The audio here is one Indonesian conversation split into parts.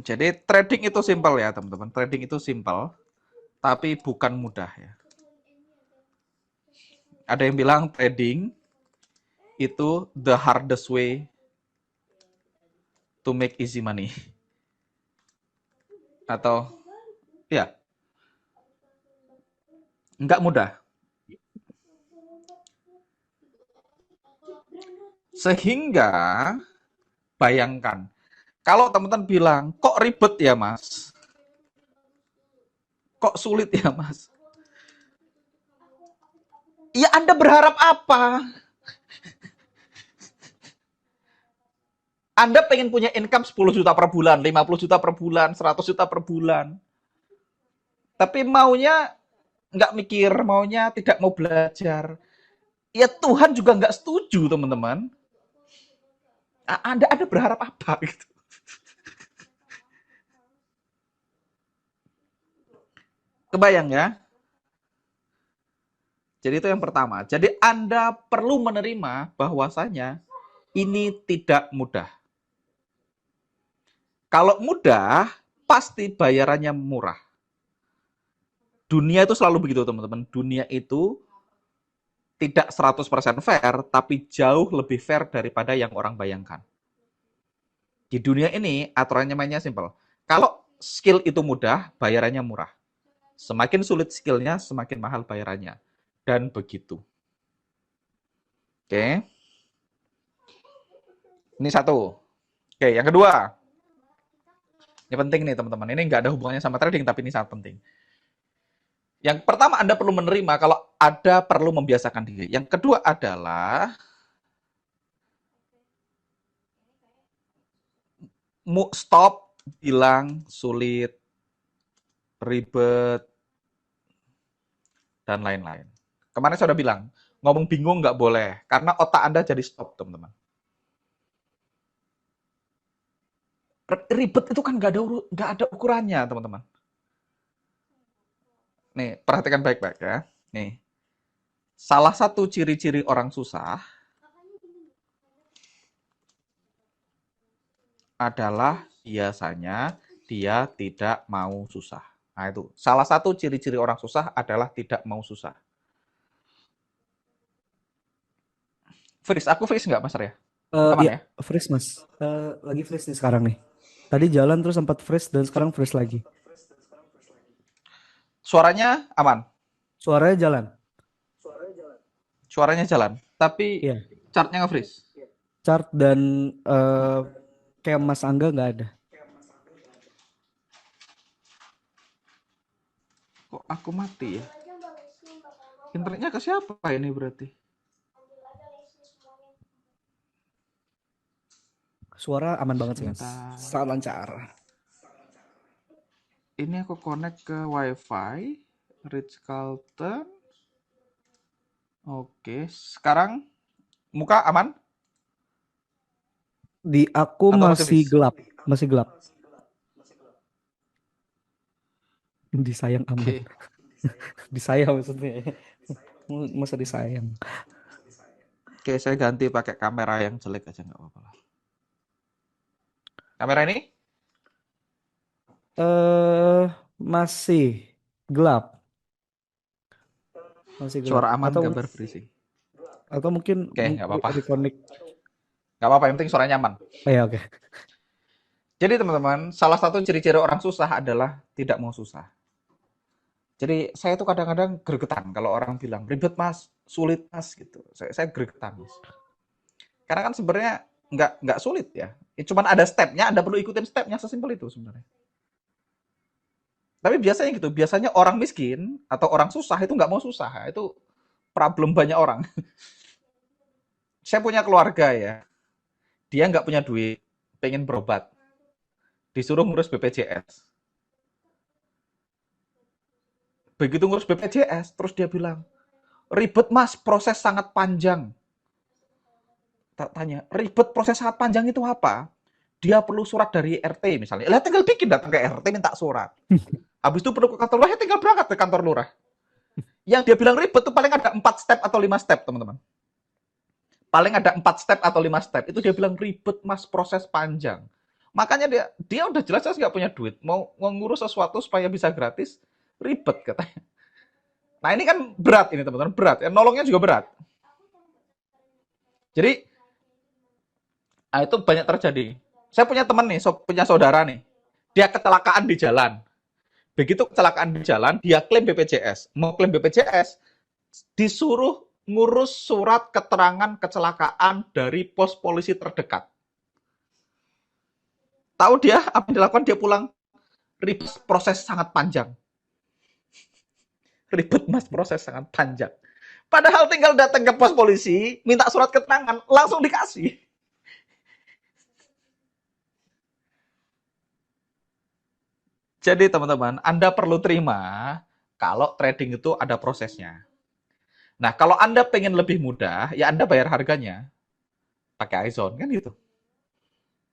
Jadi trading itu simpel ya teman-teman. Trading itu simpel, tapi bukan mudah ya. Ada yang bilang trading itu the hardest way to make easy money. Atau ya, nggak mudah. Sehingga bayangkan, kalau teman-teman bilang, kok ribet ya mas? Kok sulit ya mas? Ya Anda berharap apa? Anda pengen punya income 10 juta per bulan, 50 juta per bulan, 100 juta per bulan. Tapi maunya nggak mikir, maunya tidak mau belajar. Ya Tuhan juga nggak setuju teman-teman. Anda berharap apa gitu? Kebayang ya? Jadi itu yang pertama. Jadi Anda perlu menerima bahwasanya ini tidak mudah. Kalau mudah, pasti bayarannya murah. Dunia itu selalu begitu, teman-teman. Dunia itu tidak 100% fair, tapi jauh lebih fair daripada yang orang bayangkan. Di dunia ini, aturannya mainnya simpel. Kalau skill itu mudah, bayarannya murah. Semakin sulit skillnya, semakin mahal bayarannya. Dan begitu. Oke. Ini satu. Oke, yang kedua. Ini penting nih, teman-teman. Ini nggak ada hubungannya sama trading, tapi ini sangat penting. Yang pertama, Anda perlu menerima kalau Anda perlu membiasakan diri. Yang kedua adalah stop bilang sulit, ribet, dan lain-lain. Kemarin saya udah bilang, ngomong bingung nggak boleh, karena otak Anda jadi stop, teman-teman. Ribet itu kan nggak ada ukurannya, teman-teman. Nih, perhatikan baik-baik ya. Nih, salah satu ciri-ciri orang susah adalah biasanya dia tidak mau susah. Nah itu, salah satu ciri-ciri orang susah adalah tidak mau susah. Freeze, aku freeze nggak Mas Arya? Aman Iya, ya? freeze mas. Lagi freeze nih sekarang nih. Tadi jalan terus sempat freeze dan sekarang freeze lagi. Suaranya aman, Suaranya jalan. suaranya jalan, tapi Iya. chartnya nge-freeze. Chart dan eh kayak Mas Angga nggak ada. Kok aku mati ya? Internetnya ke siapa ini berarti? Suara aman banget sih mas. Sebentar. Sangat lancar. Ini aku connect ke WiFi, Ritz Carlton. Oke, sekarang muka aman Di aku atau masih masih freeze? gelap. Masih gelap. Disayang aman. Oke, Disayang maksudnya. Masa disayang. oke, saya ganti pakai kamera yang jelek aja nggak apa-apa lah. Kamera ini eh Masih gelap. Masih gelap. suara aman, gambar berisik. Atau mungkin Oke, nggak apa-apa. reconnect. Nggak apa-apa, yang penting suaranya aman. Oh, ya oke. Jadi teman-teman, salah satu ciri-ciri orang susah adalah tidak mau susah. Jadi saya tuh kadang-kadang gregetan kalau orang bilang ribet mas, sulit mas gitu. Saya gregetan mas. Karena kan sebenarnya nggak sulit ya. Cuman ada stepnya, Anda perlu ikutin stepnya, sesimpel itu sebenarnya. Tapi biasanya gitu, biasanya orang miskin atau orang susah itu nggak mau susah. Itu problem banyak orang. Saya punya keluarga ya, dia nggak punya duit, pengen berobat, disuruh ngurus BPJS. Begitu ngurus BPJS, terus dia bilang, ribet mas, proses sangat panjang. Tak tanya, ribet proses sangat panjang itu apa? Dia perlu surat dari RT misalnya. Lah tinggal bikin datang ke RT minta surat. Habis itu perlu ke kantor lurah, ya tinggal berangkat ke kantor lurah. Yang dia bilang ribet itu paling ada 4 step atau 5 step, teman-teman. Paling ada 4 step atau 5 step. Itu dia bilang ribet mas, proses panjang. Makanya dia udah jelas-jelas nggak punya duit, mau ngurus sesuatu supaya bisa gratis, ribet katanya. Nah ini kan berat ini teman-teman, berat. Nolongnya juga berat. Jadi itu banyak terjadi. Saya punya teman nih, punya saudara nih, dia kecelakaan di jalan. Begitu kecelakaan di jalan, dia klaim BPJS. Mau klaim BPJS, disuruh ngurus surat keterangan kecelakaan dari pos polisi terdekat. Tahu dia apa yang dilakukan? Dia pulang, ribet, proses sangat panjang. Ribet mas, proses sangat panjang. Padahal tinggal datang ke pos polisi, minta surat keterangan, langsung dikasih. Jadi teman-teman, Anda perlu terima kalau trading itu ada prosesnya. Nah, kalau Anda pengen lebih mudah, ya Anda bayar harganya. Pakai iZone, kan gitu.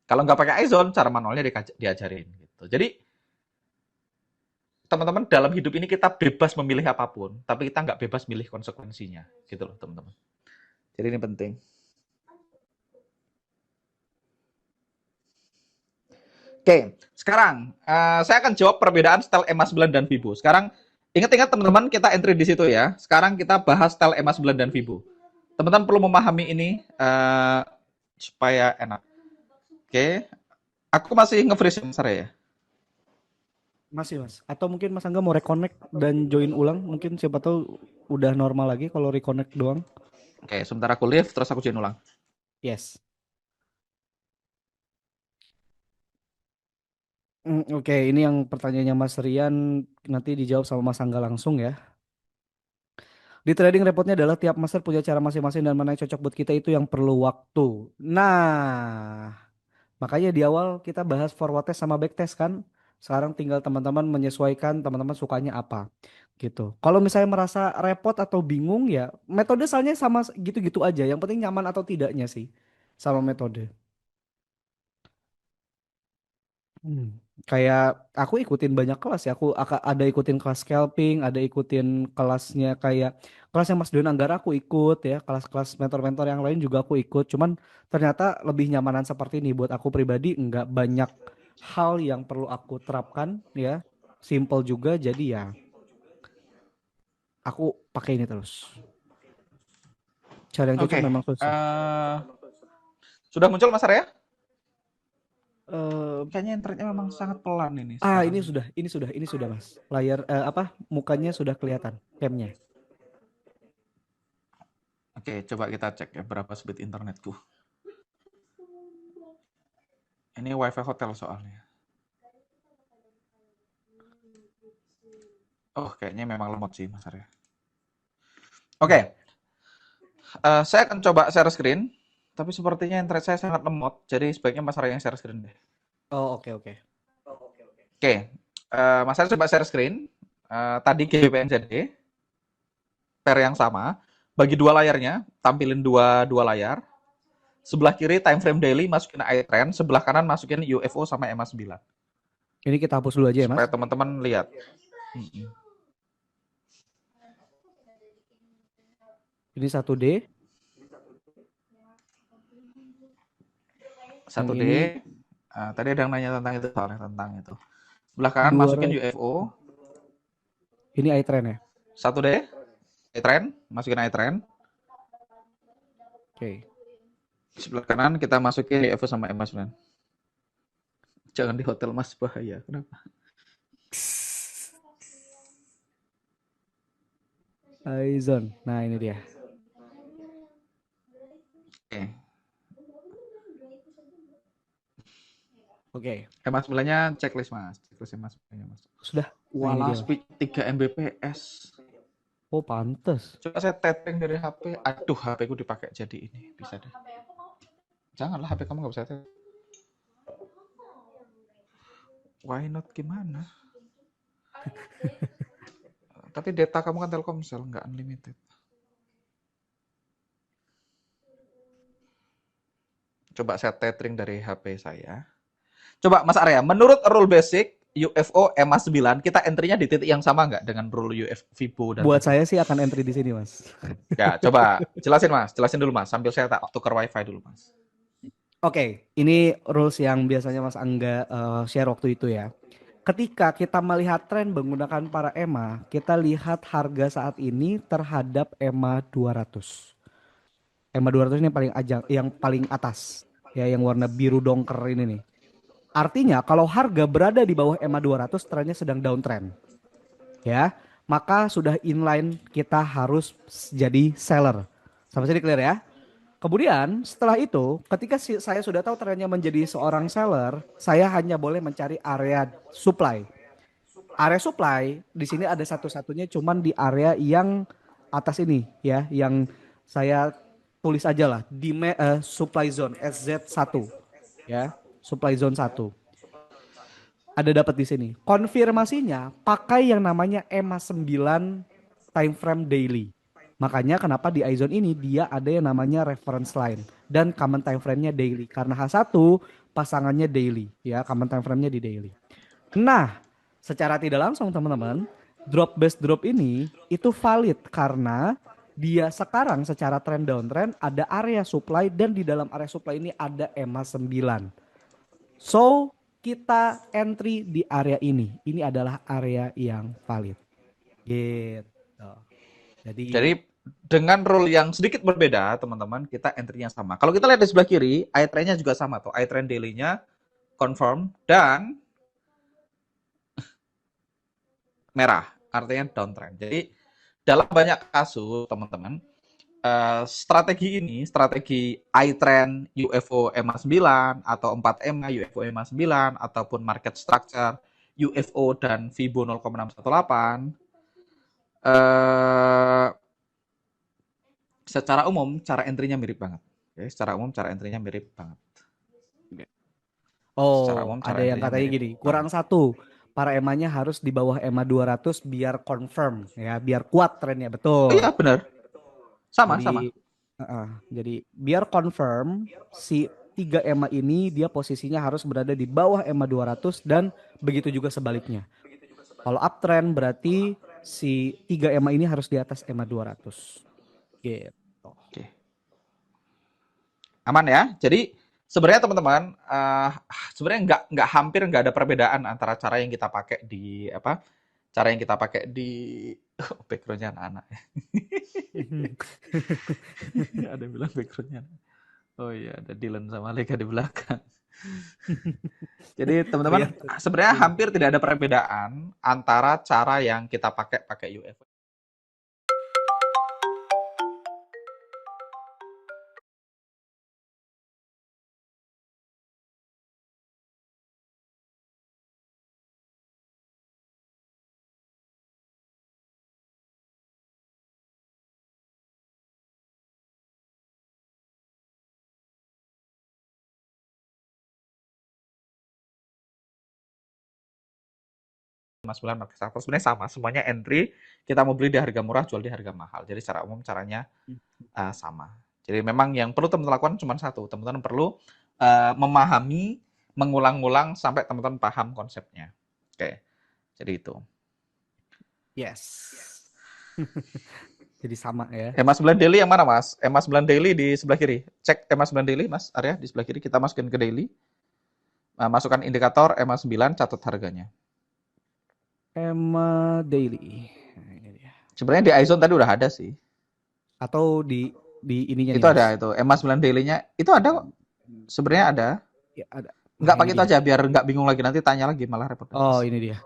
Kalau nggak pakai iZone, cara manualnya diajarin. Gitu. Jadi, teman-teman, dalam hidup ini kita bebas memilih apapun, tapi kita nggak bebas milih konsekuensinya. Gitu loh, teman-teman. Jadi ini penting. Oke, sekarang saya akan jawab perbedaan style EMA 9 dan Vibo. Sekarang, ingat-ingat teman-teman, kita entry di situ ya. Sekarang kita bahas style EMA 9 dan Vibo. Teman-teman perlu memahami ini supaya enak. Oke, aku masih nge-freeze Mas ya. Masih mas. Atau mungkin Mas Angga mau reconnect dan join ulang. Mungkin siapa tahu udah normal lagi kalau reconnect doang. Oke, sebentar aku leave terus aku join ulang. Yes. Oke, ini yang pertanyaannya Mas Rian nanti dijawab sama Mas Angga langsung ya. Di trading repotnya adalah tiap master punya cara masing-masing dan mana yang cocok buat kita itu yang perlu waktu. Nah, makanya di awal kita bahas forward test sama back test kan. Sekarang tinggal teman-teman menyesuaikan teman-teman sukanya apa gitu. Kalau misalnya merasa repot atau bingung ya metode soalnya sama gitu-gitu aja. Yang penting nyaman atau tidaknya sih sama metode. Hmm. Kayak aku ikutin banyak kelas ya. Aku ada ikutin kelas scalping, ada ikutin kelasnya kayak kelasnya Mas Don Anggara aku ikut ya. Kelas-kelas mentor-mentor yang lain juga aku ikut. Cuman ternyata lebih nyamanan seperti ini buat aku pribadi. Nggak banyak hal yang perlu aku terapkan ya. Simple juga jadi ya aku pakai ini terus. Cara yang cocok Oke, memang susah. sudah muncul Mas Arya? Eh, Kayaknya internetnya memang sangat pelan ini ini sekarang. sudah Mas. Layar mukanya sudah kelihatan, camnya. Oke, coba kita cek ya berapa speed internetku. Ini WiFi hotel soalnya. Oh, kayaknya memang lemot sih Mas Arya. Oke, saya akan coba share screen, tapi sepertinya internet saya sangat lemot, jadi sebaiknya Mas Arya yang share screen deh. Oh, oke oke. Oke, Mas Arya coba share screen. Tadi GBPNZD, pair yang sama, bagi dua layarnya, tampilin dua layar. Sebelah kiri time frame daily masukin iTrend, sebelah kanan masukin UFO sama EMA 9. Ini kita hapus dulu aja ya, Mas. Supaya teman-teman lihat. Ini 1D. 1D. Ini Tadi ada yang nanya tentang itu, soalnya tentang itu. Sebelah kanan 2 masukin UFO. Ini iTrend ya. 1D, iTrend, masukin iTrend. Oke. Sebelah kanan kita masukin UFO sama EMA 9. Jangan di hotel Mas, bahaya. Kenapa? iZone. Nah, ini dia. Oke. Oke. EMA 9-nya checklist Mas. Checklist EMA 9-nya Mas. Sudah. Walah, Mas. speed 3 Mbps. Oh, pantes. Coba saya tapping dari HP. Aduh, HP ku dipakai jadi ini. Bisa deh. Janganlah, HP kamu nggak bisa tapping. Why not gimana? Tapi data kamu kan Telkomsel, nggak unlimited. Coba saya tethering dari HP saya. Coba Mas Arya, menurut rule basic UFO EMA 9, kita entry-nya di titik yang sama nggak dengan rule Vibo dan Buat Vibo? saya sih akan entry di sini, Mas. Ya, coba jelasin Mas, jelasin dulu Mas, sambil saya tak tukar wifi dulu Mas. Oke, ini rules yang biasanya Mas Angga share waktu itu ya. Ketika kita melihat tren menggunakan para EMA, kita lihat harga saat ini terhadap EMA 200. EMA 200 ini yang paling ajang, yang paling atas. Ya, yang warna biru dongker ini nih. Artinya kalau harga berada di bawah EMA 200, trennya sedang downtrend. Ya, maka sudah inline kita harus jadi seller. Sampai sini clear ya? Kemudian setelah itu, ketika saya sudah tahu trennya menjadi seorang seller, saya hanya boleh mencari area supply. Area supply di sini ada satu-satunya cuman di area yang atas ini ya, yang saya tulis aja lah, di supply zone SZ1 ya, supply zone 1. Ada dapat di sini. Konfirmasinya pakai yang namanya EMA 9 time frame daily. Makanya kenapa di iZone ini dia ada yang namanya reference line dan common time frame-nya daily. Karena H1 pasangannya daily ya, common time frame-nya di daily. Nah, secara tidak langsung teman-teman, drop base drop ini itu valid karena dia sekarang secara trend downtrend ada area supply dan di dalam area supply ini ada EMA 9. So, kita entry di area ini. Ini adalah area yang valid. Gitu. Jadi Jadi, dengan rule yang sedikit berbeda, teman-teman, kita entry-nya sama. Kalau kita lihat di sebelah kiri, eye trend-nya juga sama tuh. Eye trend daily-nya confirm dan merah, artinya downtrend. Jadi dalam banyak kasus, teman-teman, strategi iTrend, UFO EMA 9 atau 4 EMA, UFO EMA 9 ataupun market structure, UFO dan Fibo 0,618 secara umum cara entry-nya mirip banget. Oke, secara umum cara entry-nya mirip banget. Secara oh, umum ada cara yang entry-nya katanya mirip gini, kurang banget. satu. Para EMA-nya harus di bawah EMA 200 biar confirm ya, biar kuat trennya. Oh iya Betul. benar. Sama Jadi, sama. jadi biar confirm si 3 EMA ini dia posisinya harus berada di bawah EMA 200 dan begitu juga sebaliknya. Kalau uptrend berarti si 3 EMA ini harus di atas EMA 200. Gitu. Oke. Aman ya. Jadi sebenarnya teman-teman, sebenarnya hampir nggak ada perbedaan antara cara yang kita pakai di apa, cara yang kita pakai di backgroundnya anak-anak. Ada yang bilang backgroundnya. Oh iya, ada Dylan sama Leka di belakang. Jadi teman-teman, Lihat sebenarnya dulu. hampir tidak ada perbedaan antara cara yang kita pakai UFO. Mas Bulan market structure sebenarnya sama, semuanya entry, kita mau beli di harga murah, jual di harga mahal. Jadi secara umum caranya sama. Jadi memang yang perlu teman-teman lakukan cuma satu, teman-teman perlu memahami, mengulang-ulang sampai teman-teman paham konsepnya. Oke, jadi itu. Yes. Jadi sama ya. EMA 9 daily yang mana mas? EMA 9 daily di sebelah kiri. Cek EMA 9 daily mas, Arya di sebelah kiri. Kita masukin ke daily. Masukkan indikator EMA 9, catat harganya. EMA daily. Nah, ini dia. Sebenarnya di iZone tadi udah ada sih. Atau di ininya nih Itu Mas. ada itu. EMA 9 daily-nya itu ada kok. Sebenarnya ada. Ya ada. Nah, Nggak ini pakai itu dia. aja biar nggak bingung lagi nanti tanya lagi malah repot. Oh, ini dia.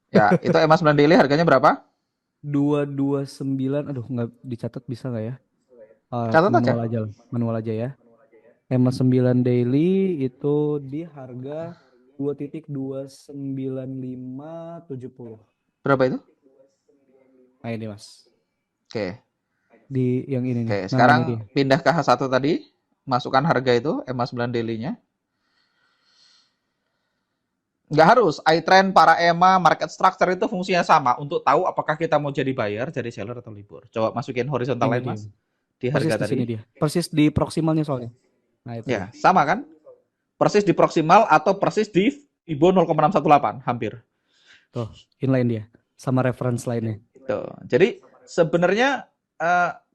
Ya, itu EMA 9 daily harganya berapa? 229. Aduh, nggak dicatat bisa nggak ya? Catat aja. Manual aja lah. Manual aja ya. EMA 9 daily itu di harga 2.29570. Berapa itu? Nah, ini Mas. Oke. Di yang ini nih. Oke, Nah, ini sekarang dia. pindah ke H1 tadi. Masukkan harga itu, EMA 9 daily-nya. Nggak harus. iTrend, para EMA, market structure itu fungsinya sama. Untuk tahu apakah kita mau jadi buyer, jadi seller, atau libur. Coba masukin horizontal Ini line, dia. Mas. Di Persis harga di sini tadi. dia. Persis di proximalnya soalnya. Nah, itu dia. Ya, sama kan? Persis di proximal atau persis di Fibo 0,618. Hampir. Tuh, inline dia. Sama reference lainnya. Gitu. Jadi sebenarnya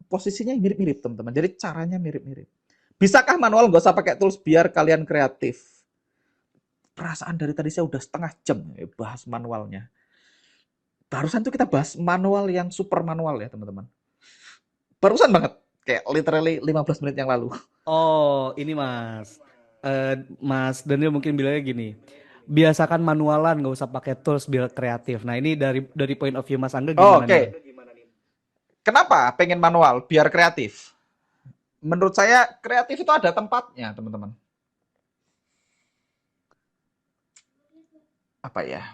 posisinya mirip-mirip, teman-teman. Jadi caranya mirip-mirip. Bisakah manual nggak usah pakai tools biar kalian kreatif? Perasaan dari tadi saya udah setengah jam bahas manualnya. Barusan tuh kita bahas manual yang super manual ya teman-teman. Barusan banget, kayak literally 15 menit yang lalu. Oh, ini Mas. Mas Daniel mungkin bilangnya gini. Biasakan manualan, nggak usah pakai tools biar kreatif. Nah, ini dari point of view Mas Angga Oh, gimana nih? oke. Kenapa pengen manual? Biar kreatif. Menurut saya kreatif itu ada tempatnya, teman-teman. Apa ya?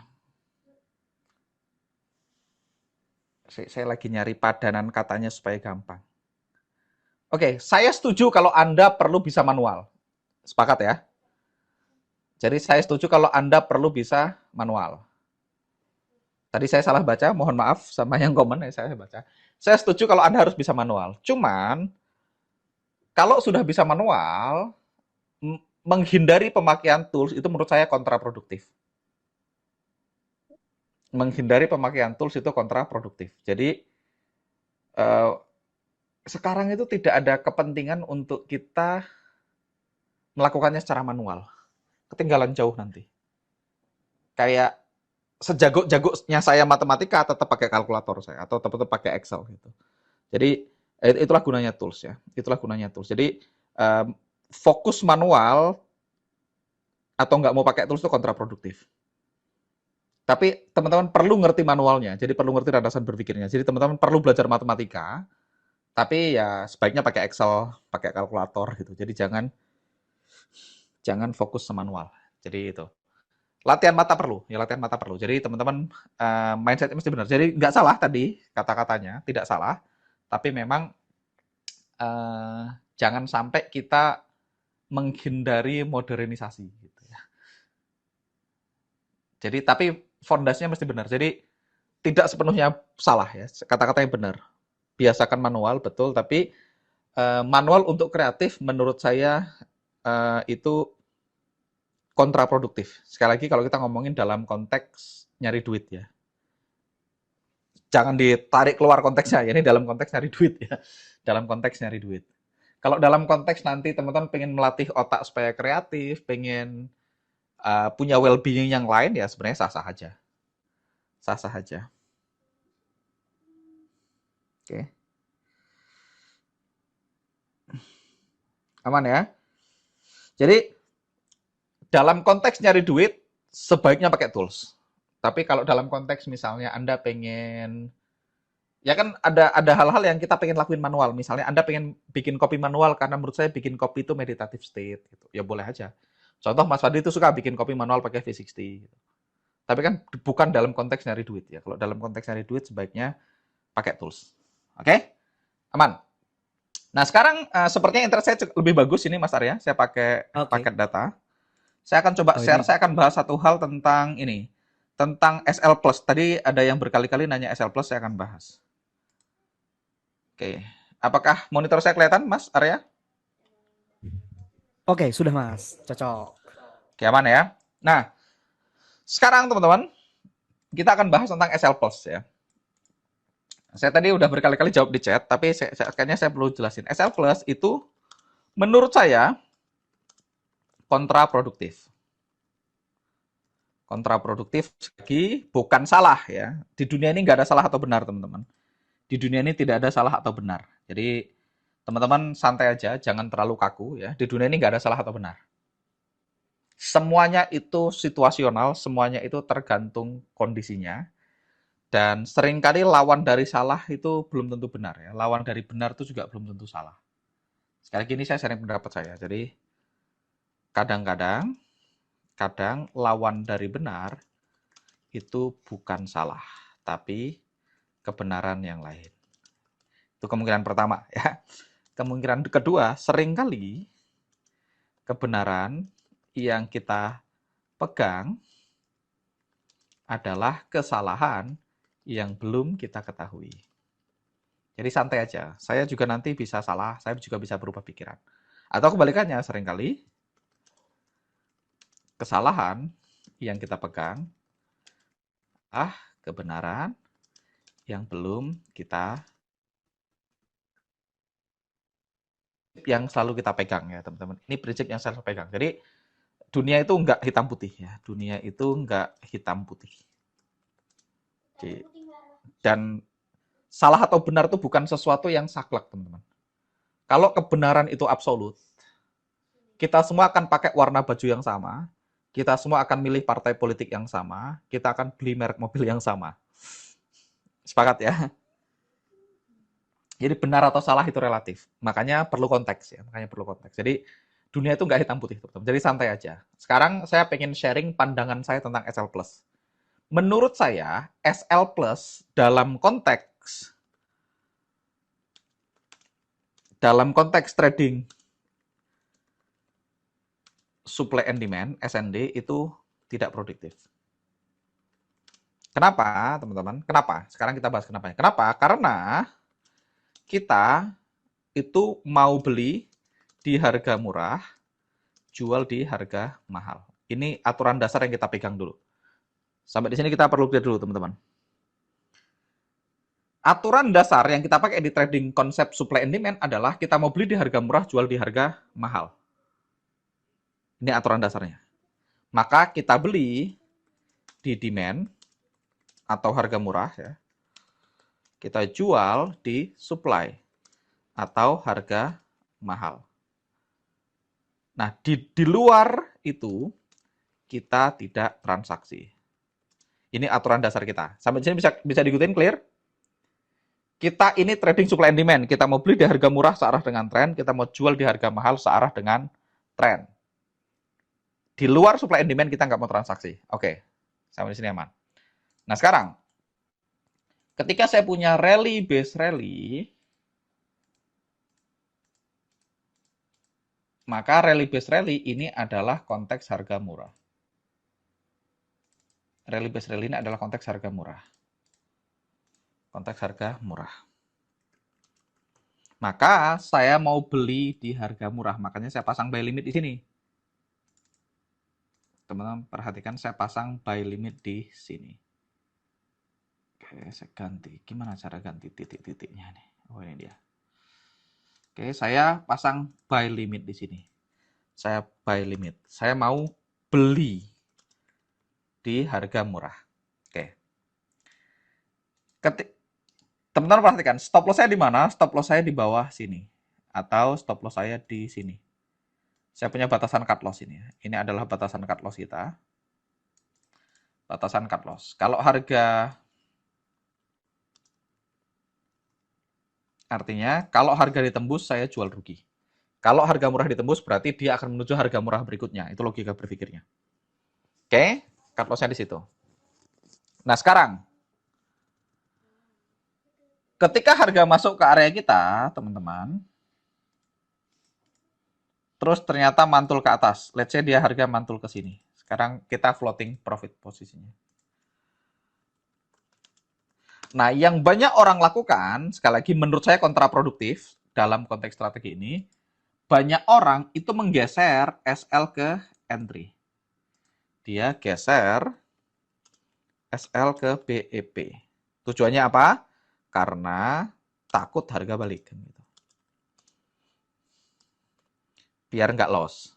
Saya lagi nyari padanan katanya supaya gampang. Oke, saya setuju kalau Anda perlu bisa manual. Sepakat ya? Jadi saya setuju kalau Anda perlu bisa manual. Tadi saya salah baca, mohon maaf sama yang komen ya saya baca. Saya setuju kalau Anda harus bisa manual. Cuman kalau sudah bisa manual, menghindari pemakaian tools itu menurut saya kontraproduktif. Menghindari pemakaian tools itu kontraproduktif. Jadi eh, sekarang itu tidak ada kepentingan untuk kita melakukannya secara manual. Ketinggalan jauh nanti. Kayak sejago-jagonya saya matematika tetap pakai kalkulator saya atau tetap pakai Excel gitu. Jadi itulah gunanya tools ya. Itulah gunanya tools. Jadi fokus manual atau nggak mau pakai tools itu kontraproduktif. Tapi teman-teman perlu ngerti manualnya, jadi perlu ngerti landasan berpikirnya. Jadi teman-teman perlu belajar matematika, tapi ya sebaiknya pakai Excel, pakai kalkulator gitu. Jadi jangan jangan fokus semanual. Jadi itu. Latihan mata perlu, ya latihan mata perlu. Jadi teman-teman mindset mesti benar. Jadi nggak salah tadi kata-katanya, tidak salah. Tapi memang uh, jangan sampai kita menghindari modernisasi. Gitu ya. Jadi tapi fondasinya mesti benar. Jadi tidak sepenuhnya salah ya. Kata-katanya benar. Biasakan manual betul, tapi manual untuk kreatif menurut saya itu kontraproduktif. Sekali lagi kalau kita ngomongin dalam konteks nyari duit ya. Jangan ditarik keluar konteksnya, ya ini dalam konteks nyari duit ya. Dalam konteks nyari duit. Kalau dalam konteks nanti teman-teman pengen melatih otak supaya kreatif, pengen punya well-being yang lain ya sebenarnya sah-sah aja. Sah-sah aja. Oke. Aman ya. Jadi dalam konteks nyari duit sebaiknya pakai tools. Tapi kalau dalam konteks misalnya Anda pengen ya kan ada hal-hal yang kita pengen lakuin manual. Misalnya Anda pengen bikin kopi manual karena menurut saya bikin kopi itu meditative state gitu. Ya boleh aja. Contoh Mas Fadli itu suka bikin kopi manual pakai V60 gitu. Tapi kan bukan dalam konteks nyari duit ya. Kalau dalam konteks nyari duit sebaiknya pakai tools. Oke? Aman. Nah, sekarang sepertinya internet saya lebih bagus ini Mas Arya. Saya pakai Oke. paket data. Saya akan coba Oh, share, ini. saya akan bahas satu hal tentang ini. Tentang SL Plus. Tadi ada yang berkali-kali nanya SL Plus, saya akan bahas. Oke. Apakah monitor saya kelihatan, Mas Arya? Oke, sudah Mas. Cocok. Oke, aman ya. Nah, sekarang teman-teman, kita akan bahas tentang SL Plus ya. Saya tadi udah berkali-kali jawab di chat, tapi kayaknya saya perlu jelasin. SL Plus itu menurut saya kontraproduktif. Kontraproduktif lagi bukan salah ya. Di dunia ini nggak ada salah atau benar, teman-teman. Di dunia ini tidak ada salah atau benar. Jadi teman-teman santai aja, jangan terlalu kaku ya. Di dunia ini nggak ada salah atau benar. Semuanya itu situasional, semuanya itu tergantung kondisinya. Dan seringkali lawan dari salah itu belum tentu benar ya. Lawan dari benar itu juga belum tentu salah. Sekali lagi ini saya sharing pendapat saya. Jadi kadang-kadang, kadang lawan dari benar itu bukan salah, tapi kebenaran yang lain. Itu kemungkinan pertama ya. Kemungkinan kedua, seringkali kebenaran yang kita pegang adalah kesalahan yang belum kita ketahui. Jadi santai aja. Saya juga nanti bisa salah, saya juga bisa berubah pikiran. Atau kebalikannya, seringkali kesalahan yang kita pegang kebenaran yang belum kita yang selalu kita pegang ya teman-teman. Ini prinsip yang selalu pegang. Jadi dunia itu enggak hitam putih ya. Dunia itu enggak hitam putih. Oke. Dan salah atau benar itu bukan sesuatu yang saklek teman-teman. Kalau kebenaran itu absolut, kita semua akan pakai warna baju yang sama, kita semua akan milih partai politik yang sama, kita akan beli merek mobil yang sama. Sepakat ya? Jadi benar atau salah itu relatif. Makanya perlu konteks ya. Makanya perlu konteks. Jadi dunia itu nggak hitam putih, teman-teman. Jadi santai aja. Sekarang saya pengen sharing pandangan saya tentang SL Plus. Menurut saya, SL Plus dalam konteks trading supply and demand (SND) itu tidak produktif. Kenapa, teman-teman? Kenapa? Sekarang kita bahas kenapa. Kenapa? Karena kita itu mau beli di harga murah, jual di harga mahal. Ini aturan dasar yang kita pegang dulu. Sampai di sini kita perlu clear dulu, teman-teman. Aturan dasar yang kita pakai di trading konsep supply and demand adalah kita mau beli di harga murah, jual di harga mahal. Ini aturan dasarnya. Maka kita beli di demand atau harga murah ya. Kita jual di supply atau harga mahal. Nah, di luar itu kita tidak transaksi. Ini aturan dasar kita. Sampai sini bisa diikutin clear? Kita ini trading supply and demand. Kita mau beli di harga murah searah dengan tren, kita mau jual di harga mahal searah dengan tren. Di luar supply and demand kita nggak mau transaksi. Oke, sampai di sini aman. Nah sekarang, ketika saya punya rally base rally, maka rally base rally ini adalah konteks harga murah. Rally base rally ini adalah konteks harga murah. Konteks harga murah. Maka saya mau beli di harga murah, makanya saya pasang buy limit di sini. Teman-teman perhatikan, saya pasang buy limit di sini. Oke, saya ganti. Gimana cara ganti titik-titiknya nih? Oh, ini dia. Oke, saya pasang buy limit di sini. Saya buy limit. Saya mau beli di harga murah. Oke. Teman-teman perhatikan, stop loss saya di mana? Stop loss saya di bawah sini. Atau stop loss saya di sini. Saya punya batasan cut loss ini. Ini adalah batasan cut loss kita. Batasan cut loss. Kalau harga, artinya kalau harga ditembus saya jual rugi. Kalau harga murah ditembus berarti dia akan menuju harga murah berikutnya. Itu logika berpikirnya. Oke, cut loss-nya di situ. Nah, sekarang ketika harga masuk ke area kita, teman-teman, terus ternyata mantul ke atas. Let's say dia harga mantul ke sini. Sekarang kita floating profit posisinya. Nah, yang banyak orang lakukan, sekali lagi menurut saya kontraproduktif dalam konteks strategi ini, banyak orang itu menggeser SL ke entry. Dia geser SL ke BEP. Tujuannya apa? Karena takut harga balik. Gitu. Biar nggak loss.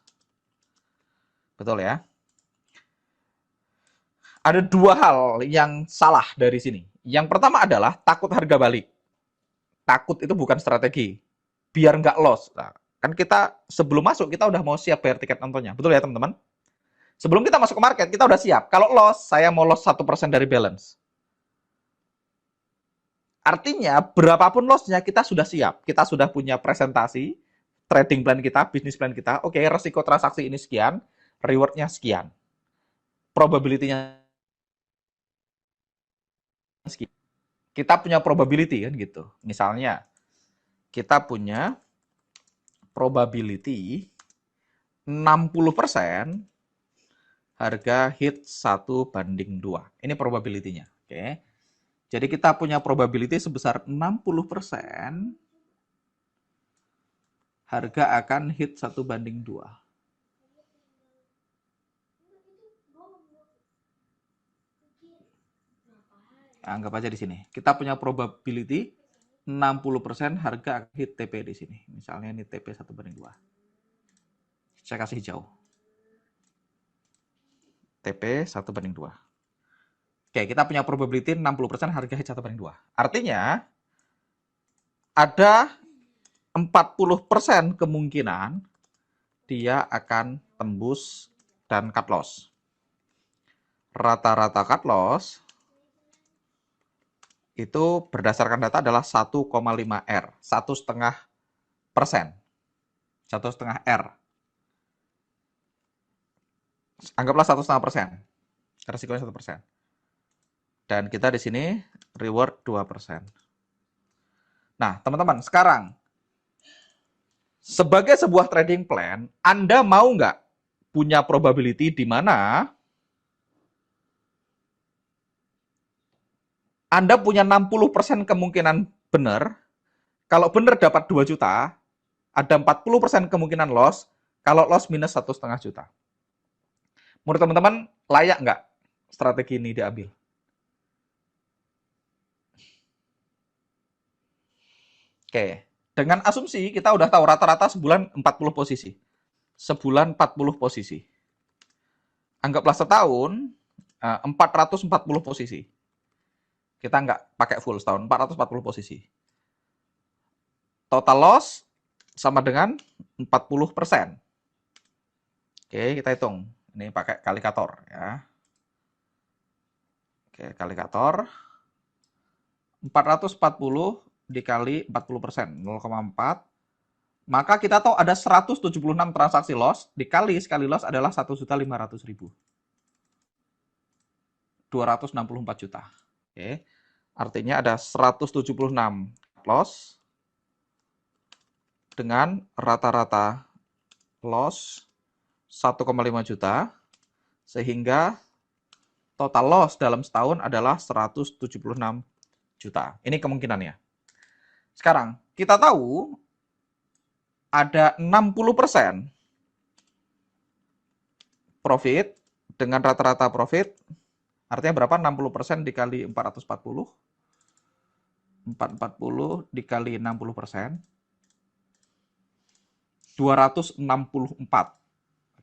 Betul ya? Ada dua hal yang salah dari sini. Yang pertama adalah takut harga balik. Takut itu bukan strategi. Biar nggak loss. Nah, kan kita sebelum masuk, kita udah mau siap bayar tiket nontonnya. Betul ya teman-teman? Sebelum kita masuk ke market, kita udah siap. Kalau loss, saya mau loss 1% dari balance. Artinya, berapapun loss-nya, kita sudah siap. Kita sudah punya presentasi, trading plan kita, bisnis plan kita. Oke, resiko transaksi ini sekian, reward-nya sekian. Probability-nya sekian. Kita punya probability kan gitu. Misalnya, kita punya probability 60% harga hit 1:2. Ini probability-nya. Oke. Jadi kita punya probability sebesar 60% harga akan hit 1:2. Anggap aja di sini. Kita punya probability 60% harga hit TP di sini. Misalnya ini TP 1/2. Saya kasih hijau. TP 1/2. Oke, kita punya probability 60% harga hit 1/2. Artinya, ada 40% kemungkinan dia akan tembus dan cut loss. Rata-rata cut loss itu berdasarkan data adalah 1,5 R, 1,5%. 1,5 R. Anggaplah 1,5%. Resikonya 1%. Dan kita di sini reward 2%. Nah, teman-teman, sekarang sebagai sebuah trading plan, Anda mau nggak punya probability di mana Anda punya 60% kemungkinan benar, kalau benar dapat 2 juta, ada 40% kemungkinan loss, kalau loss minus 1,5 juta. Menurut teman-teman, layak nggak strategi ini diambil? Oke, dengan asumsi kita udah tahu rata-rata sebulan 40 posisi. Sebulan 40 posisi. Anggaplah setahun 440 posisi. Kita nggak pakai full setahun, 440 posisi. Total loss sama dengan 40%. Oke, kita hitung. Ini pakai kalkulator ya. Oke, kalkulator. 440 dikali 40%, 0,4. Maka kita tahu ada 176 transaksi loss, dikali sekali loss adalah 1.500.000. 264 juta. Oke. Artinya ada 176 loss dengan rata-rata loss 1,5 juta, sehingga total loss dalam setahun adalah 176 juta. Ini kemungkinannya. Sekarang, kita tahu ada 60% profit dengan rata-rata profit. Artinya berapa? 60% dikali 440. 440 dikali 60%. 264.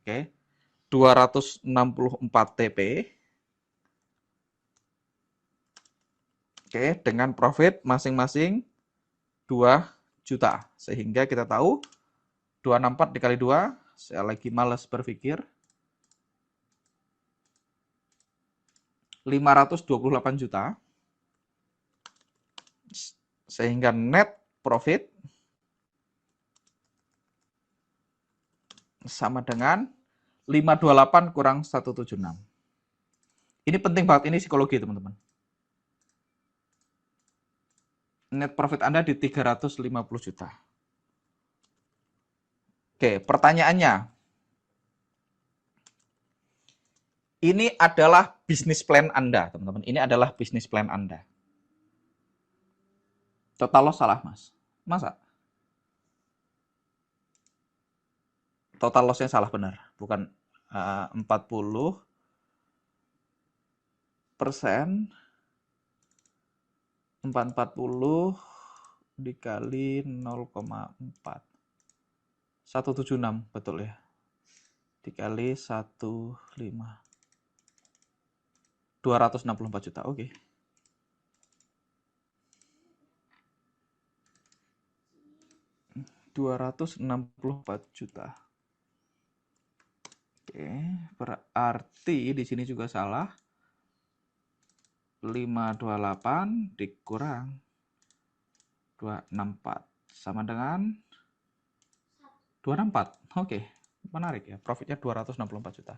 Oke. 264 TP. Oke, dengan profit masing-masing 2 juta. Sehingga kita tahu 264 dikali 2, saya lagi malas berpikir, 528 juta. Sehingga net profit sama dengan 528 kurang 176. Ini penting banget, ini psikologi teman-teman. Net profit Anda di 350 juta. Oke, pertanyaannya. Ini adalah bisnis plan Anda, teman-teman. Ini adalah bisnis plan Anda. Total loss salah, Mas. Masa? Total loss-nya salah benar. Bukan 40%. 440 dikali 0,4. 176, betul ya. Dikali 15. 264 juta, oke. $264 juta. Oke, berarti di sini juga salah. 528 dikurang 264 sama dengan 264. Oke, menarik ya. Profitnya 264 juta.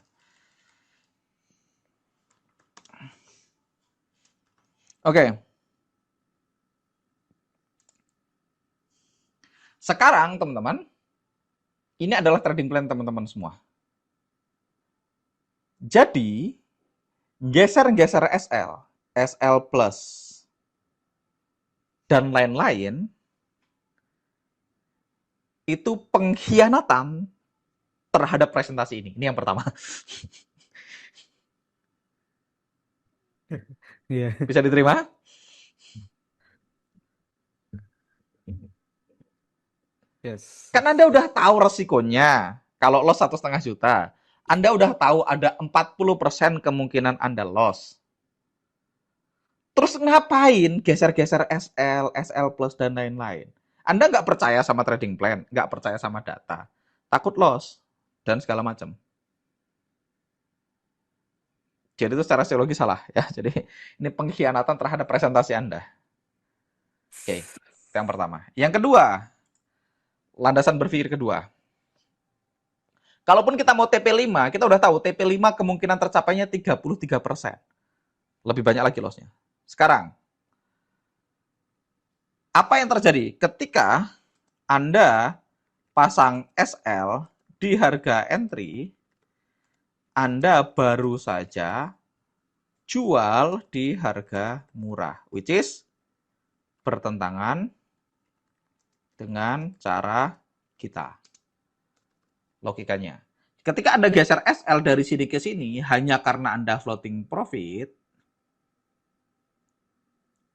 Oke. Sekarang teman-teman, ini adalah trading plan teman-teman semua. Jadi, geser-geser SL, SL plus, dan lain-lain, itu pengkhianatan terhadap presentasi ini. Ini yang pertama. Iya. Bisa diterima? Yes. Kan Anda udah tahu resikonya. Kalau loss 1,5 juta, Anda udah tahu ada 40% kemungkinan Anda loss. Terus ngapain geser-geser SL, SL plus, dan lain-lain? Anda nggak percaya sama trading plan, nggak percaya sama data, takut loss, dan segala macam. Jadi itu secara psikologi salah ya. Jadi ini pengkhianatan terhadap presentasi Anda. Oke, itu yang pertama. Yang kedua, landasan berpikir kedua. Kalaupun kita mau TP5, kita udah tahu TP5 kemungkinan tercapainya 33%. Lebih banyak lagi lossnya. Sekarang, apa yang terjadi ketika Anda pasang SL di harga entry, Anda baru saja jual di harga murah, which is bertentangan dengan cara kita. Logikanya. Ketika Anda geser SL dari sini ke sini hanya karena Anda floating profit,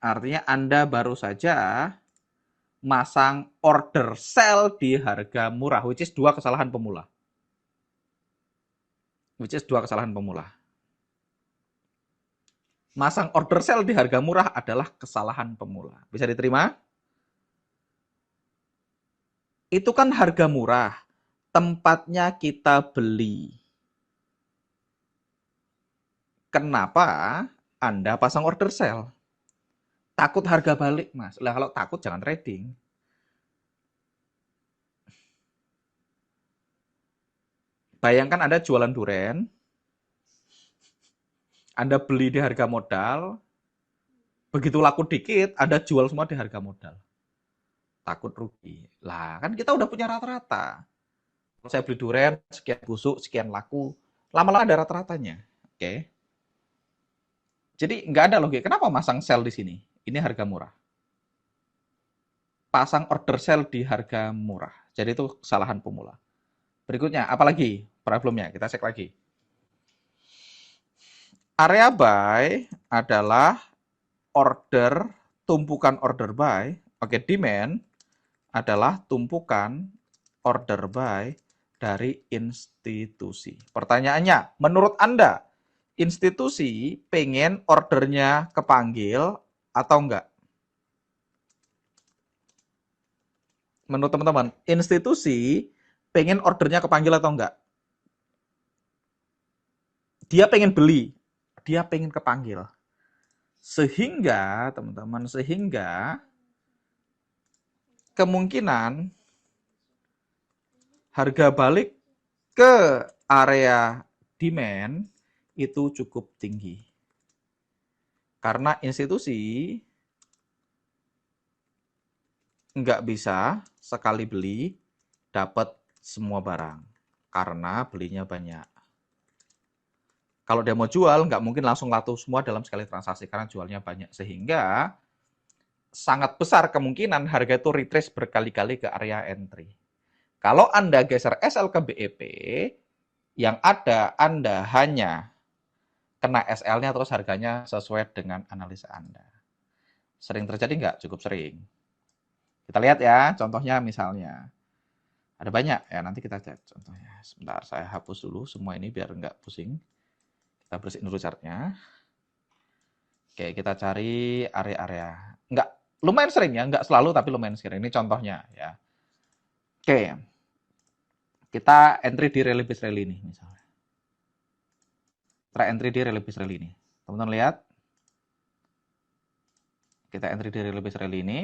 artinya Anda baru saja masang order sell di harga murah, which is dua kesalahan pemula. Masang order sell di harga murah adalah kesalahan pemula. Bisa diterima? Itu kan harga murah, tempatnya kita beli. Kenapa Anda pasang order sell? Takut harga balik, Mas. Lah kalau takut jangan trading. Bayangkan Anda jualan duren, Anda beli di harga modal, begitu laku dikit, Anda jual semua di harga modal. Takut rugi. Lah, kan kita udah punya rata-rata. Kalau saya beli duren, sekian busuk, sekian laku, lama-lama ada rata-ratanya. Oke. Jadi nggak ada logika. Kenapa masang sell di sini? Ini harga murah. Pasang order sell di harga murah. Jadi itu kesalahan pemula. Berikutnya, apalagi problemnya? Kita cek lagi. Area buy adalah order, tumpukan order buy. Oke, demand adalah tumpukan order buy dari institusi. Pertanyaannya, menurut Anda, institusi pengen ordernya kepanggil atau enggak? Menurut teman-teman, institusi pengen ordernya kepanggil atau enggak? Dia pengen beli, dia pengen kepanggil. Sehingga, teman-teman, kemungkinan harga balik ke area demand itu cukup tinggi. Karena institusi nggak bisa sekali beli dapat semua barang. Karena belinya banyak. Kalau dia mau jual, nggak mungkin langsung laku semua dalam sekali transaksi karena jualnya banyak. Sehingga sangat besar kemungkinan harga itu retrace berkali-kali ke area entry. Kalau Anda geser SL ke BEP, yang ada Anda hanya kena SL-nya terus harganya sesuai dengan analisa Anda. Sering terjadi nggak? Cukup sering. Kita lihat ya, contohnya misalnya. Ada banyak ya, nanti kita cek contohnya. Sebentar, saya hapus dulu semua ini biar nggak pusing. Kita bersihin dulu chartnya. Oke, kita cari area-area. Nggak, lumayan sering ya, nggak selalu tapi lumayan sering. Ini contohnya ya. Oke, kita entry di rally base rally ini misalnya. Try entry di rally base rally ini. Teman-teman lihat. Kita entry di rally base rally ini.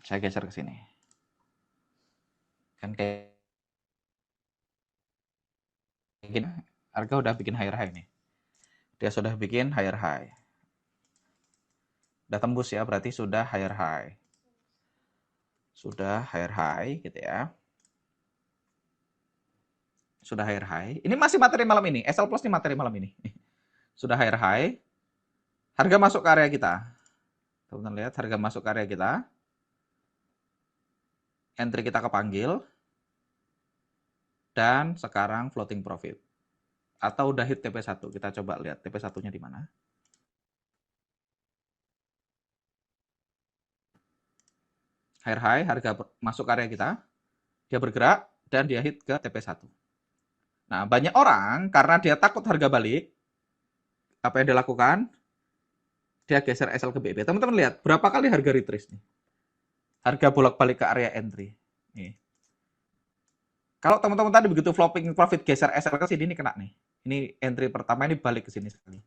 Saya geser ke sini. Kan kayak gini, harga udah bikin higher high nih. Dia sudah bikin higher high. Udah tembus ya, berarti sudah higher high. Sudah higher high gitu ya. Sudah higher high. Ini masih materi malam ini. SL Plus ini materi malam ini. Sudah higher high. Harga masuk ke area kita. Teman-teman lihat, harga masuk ke area kita. Entry kita kepanggil. Dan sekarang floating profit. Atau udah hit TP1. Kita coba lihat TP1-nya di mana. higher high, harga masuk area kita, dia bergerak dan dia hit ke TP1. Nah, banyak orang karena dia takut harga balik, apa yang dia lakukan? Dia geser SL ke BB. Teman-teman lihat berapa kali harga retrace nih. Harga bolak-balik ke area entry. Nih. Kalau teman-teman tadi begitu flopping profit geser SL ke sini, ini kena nih. Ini entry pertama, ini balik ke sini sekali.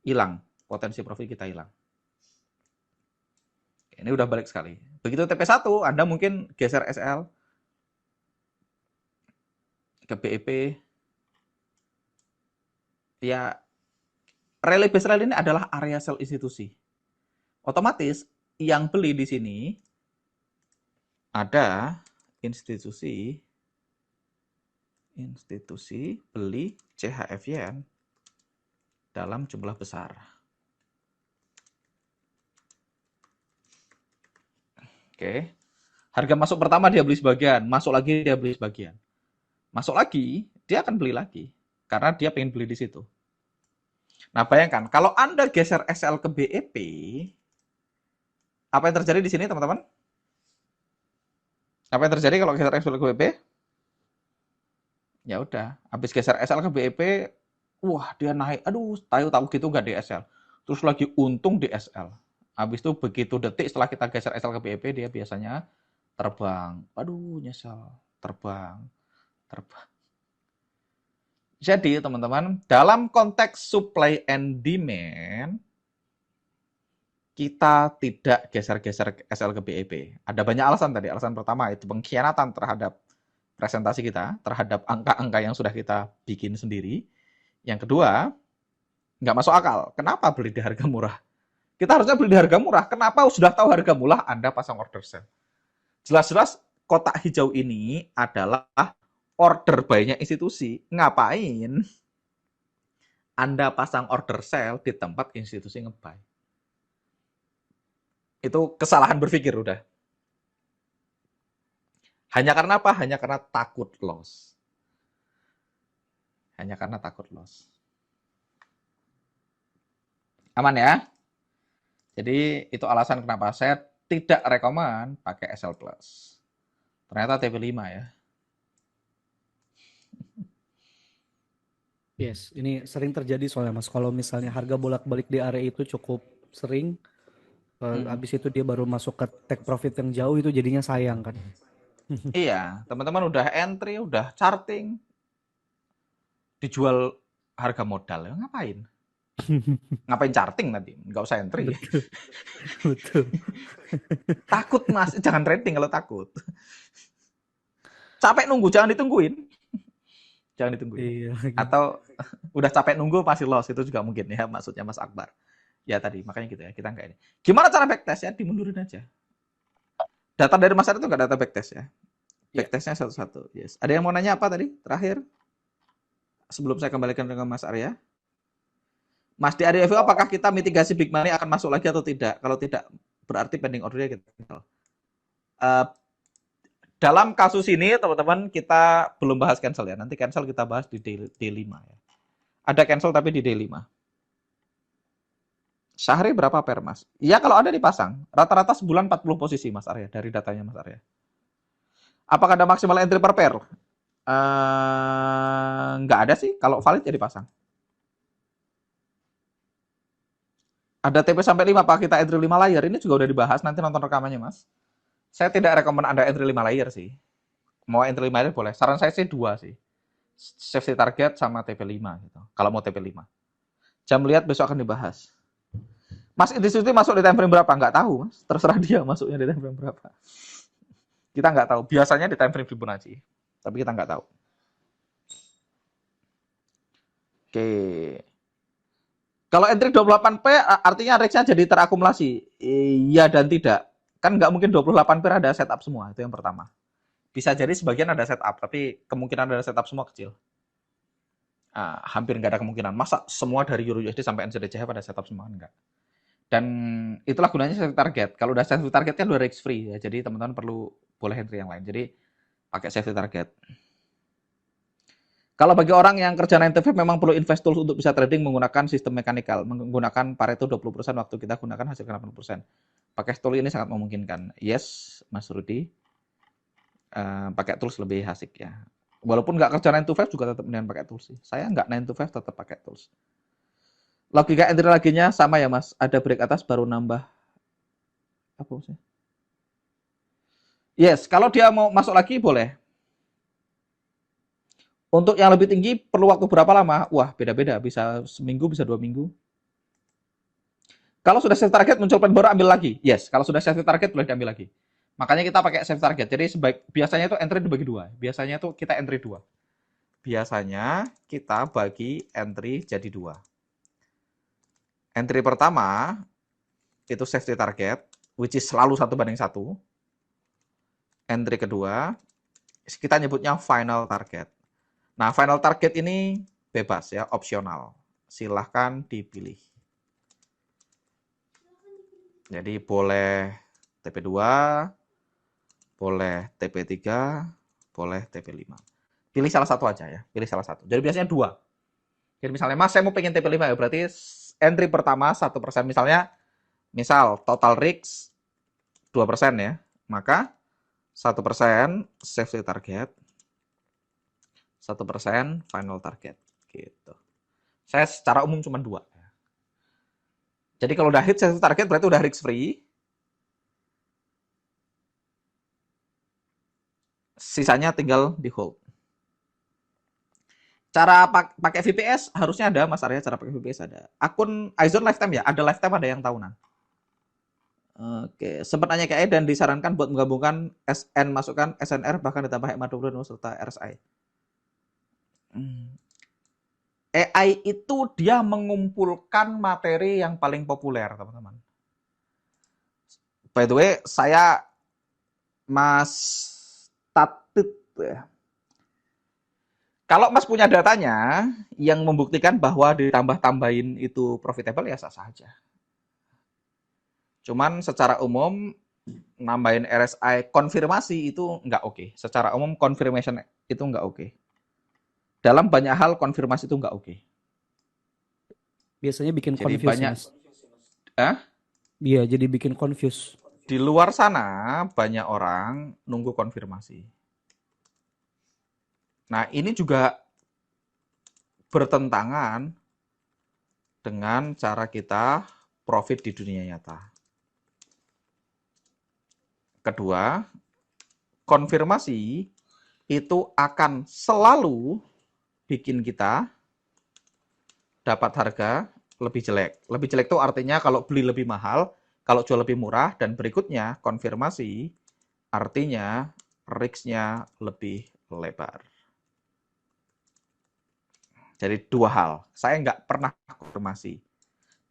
Hilang. Potensi profit kita hilang. Ini udah balik sekali. Begitu TP1, Anda mungkin geser SL ke BEP. Ya, rally base rally ini adalah area sell institusi. Otomatis yang beli di sini ada institusi beli CHF Yen dalam jumlah besar. Oke. Harga masuk pertama dia beli sebagian, masuk lagi dia beli sebagian. Masuk lagi, dia akan beli lagi karena dia pengen beli di situ. Nah, bayangkan kalau Anda geser SL ke BEP, apa yang terjadi di sini, teman-teman? Apa yang terjadi kalau geser SL ke BEP? Ya udah, habis geser SL ke BEP, wah dia naik, aduh, tahu gitu nggak di SL. Terus lagi untung di SL. Habis itu begitu detik setelah kita geser SL ke BEP, dia biasanya terbang. Aduh, nyesel. Terbang. Jadi, teman-teman, dalam konteks supply and demand, kita tidak geser-geser SL ke BEP. Ada banyak alasan tadi. Alasan pertama itu pengkhianatan terhadap presentasi kita, terhadap angka-angka yang sudah kita bikin sendiri. Yang kedua, nggak masuk akal. Kenapa beli di harga murah? Kita harusnya beli di harga murah. Kenapa sudah tahu harga murah Anda pasang order sell? Jelas-jelas kotak hijau ini adalah order buy-nya institusi. Ngapain Anda pasang order sell di tempat institusi nge-buy? Itu kesalahan berpikir udah. Hanya karena apa? Hanya karena takut loss. Hanya karena takut loss. Aman ya? Jadi itu alasan kenapa saya tidak rekomen pakai SL Plus. Ternyata TP5 ya. Yes, ini sering terjadi soalnya Mas. Kalau misalnya harga bolak-balik di area itu cukup sering, habis itu dia baru masuk ke take profit yang jauh, itu jadinya sayang kan. Iya, teman-teman udah entry, udah charting, dijual harga modal. Ya, ngapain? Ngapain charting nanti? Nggak usah entry. Betul. Betul. Takut mas, jangan trading kalau takut. Capek nunggu, jangan ditungguin. Jangan ditungguin. Iya. Atau udah capek nunggu pasti loss, itu juga mungkin ya maksudnya Mas Akbar. Ya tadi, makanya gitu ya, kita nggak ini. Gimana cara backtest ya? Dimundurin aja. Data dari Mas Arya itu nggak data backtest ya? Backtestnya satu-satu. Yes. Ada yang mau nanya apa tadi? Terakhir? Sebelum saya kembalikan dengan Mas Arya. Mas di area review, apakah kita mitigasi big money akan masuk lagi atau tidak? Kalau tidak, berarti pending ordernya kita cancel. Dalam kasus ini, teman-teman, kita belum bahas cancel ya. Nanti cancel kita bahas di D5 ya. Ada cancel tapi di D5. Sehari berapa per, Mas? Ya kalau ada dipasang. Rata-rata sebulan 40 posisi, Mas Arya. Dari datanya Mas Arya. Apakah ada maksimal entry per pair? Nggak ada sih. Kalau valid ya dipasang. Ada TP sampai 5, Pak, kita entry 5 layer. Ini juga udah dibahas, nanti nonton rekamannya, Mas. Saya tidak rekomen Anda entry 5 layer sih. Mau entry 5 layer boleh. Saran saya sih 2 sih. Safety target sama TP5 gitu. Kalau mau TP5. Jam lihat besok akan dibahas. Mas Institusi masuk di time frame berapa? Nggak tahu, Mas. Terserah dia masuknya di time frame berapa. Kita nggak tahu. Biasanya di time frame Fibonacci. Tapi kita nggak tahu. Oke. Kalau entry 28P artinya range-nya jadi terakumulasi. Iya dan tidak. Kan nggak mungkin 28P ada setup semua. Itu yang pertama. Bisa jadi sebagian ada setup. Tapi kemungkinan ada setup semua kecil. Hampir nggak ada kemungkinan. Masa semua dari Euro USD sampai NZD CHF ada setup semua? Enggak. Dan itulah gunanya safety target. Kalau udah safety target kan udah risk free ya. Jadi teman-teman boleh entry yang lain. Jadi pakai safety target. Kalau bagi orang yang kerja 9 to 5 memang perlu invest tools untuk bisa trading menggunakan sistem mekanikal, menggunakan Pareto 20%, waktu kita gunakan hasil 80%. Pakai tool ini sangat memungkinkan. Yes, Mas Rudi. Pakai tools lebih asik ya. Walaupun nggak kerja 9 to 5 juga tetap mendingan pakai tools sih. Saya nggak 9 to 5 tetap pakai tools. Logika entry laginya sama ya Mas. Ada break atas baru nambah apa sih? Yes, kalau dia mau masuk lagi boleh. Untuk yang lebih tinggi perlu waktu berapa lama? Wah, beda-beda. Bisa seminggu, bisa 2 minggu. Kalau sudah save target muncul plan baru ambil lagi. Yes, kalau sudah save target boleh diambil lagi. Makanya kita pakai save target. Jadi biasanya itu entry dibagi dua. Biasanya itu kita entry dua. Biasanya kita bagi entry jadi dua. Entry pertama itu safety target, which is selalu 1:1. Entry kedua kita nyebutnya final target. Nah, final target ini bebas ya, opsional. Silahkan dipilih. Jadi boleh TP2, boleh TP3, boleh TP5. Pilih salah satu aja ya, pilih salah satu. Jadi biasanya dua. Jadi misalnya, Mas, saya mau pengen TP5 ya, berarti entry pertama 1%. Misal total risk 2% ya, maka 1% safety target, 1% final target. Gitu. Saya secara umum cuma dua. Jadi kalau udah hit safety target berarti udah risk free. Sisanya tinggal di hold. Cara pakai VPS harusnya ada, Mas Arya. Cara pakai VPS ada. Akun iZone lifetime ya, ada lifetime, ada yang tahunan. Oke, sempat nanya ke AI dan disarankan buat menggabungkan SN, masukkan SNR, bahkan ditambah hemat 20 serta RSI. AI itu dia mengumpulkan materi yang paling populer, teman-teman. By the way, saya Mas Tatit ya. Kalau Mas punya datanya yang membuktikan bahwa ditambah-tambahin itu profitable ya sah-sah aja. Cuman secara umum nambahin RSI konfirmasi itu nggak oke. Secara umum confirmation itu nggak oke. Dalam banyak hal konfirmasi itu nggak oke. Biasanya bikin Jadi confuse banyak, Mas. eh, Iya, jadi bikin confuse. di luar sana banyak orang nunggu konfirmasi. Nah ini juga bertentangan dengan cara kita profit di dunia nyata. Kedua, konfirmasi itu akan selalu bikin kita dapat harga lebih jelek. Lebih jelek itu artinya kalau beli lebih mahal, kalau jual lebih murah, dan berikutnya konfirmasi artinya risk-nya lebih lebar. Jadi dua hal. Saya nggak pernah konfirmasi.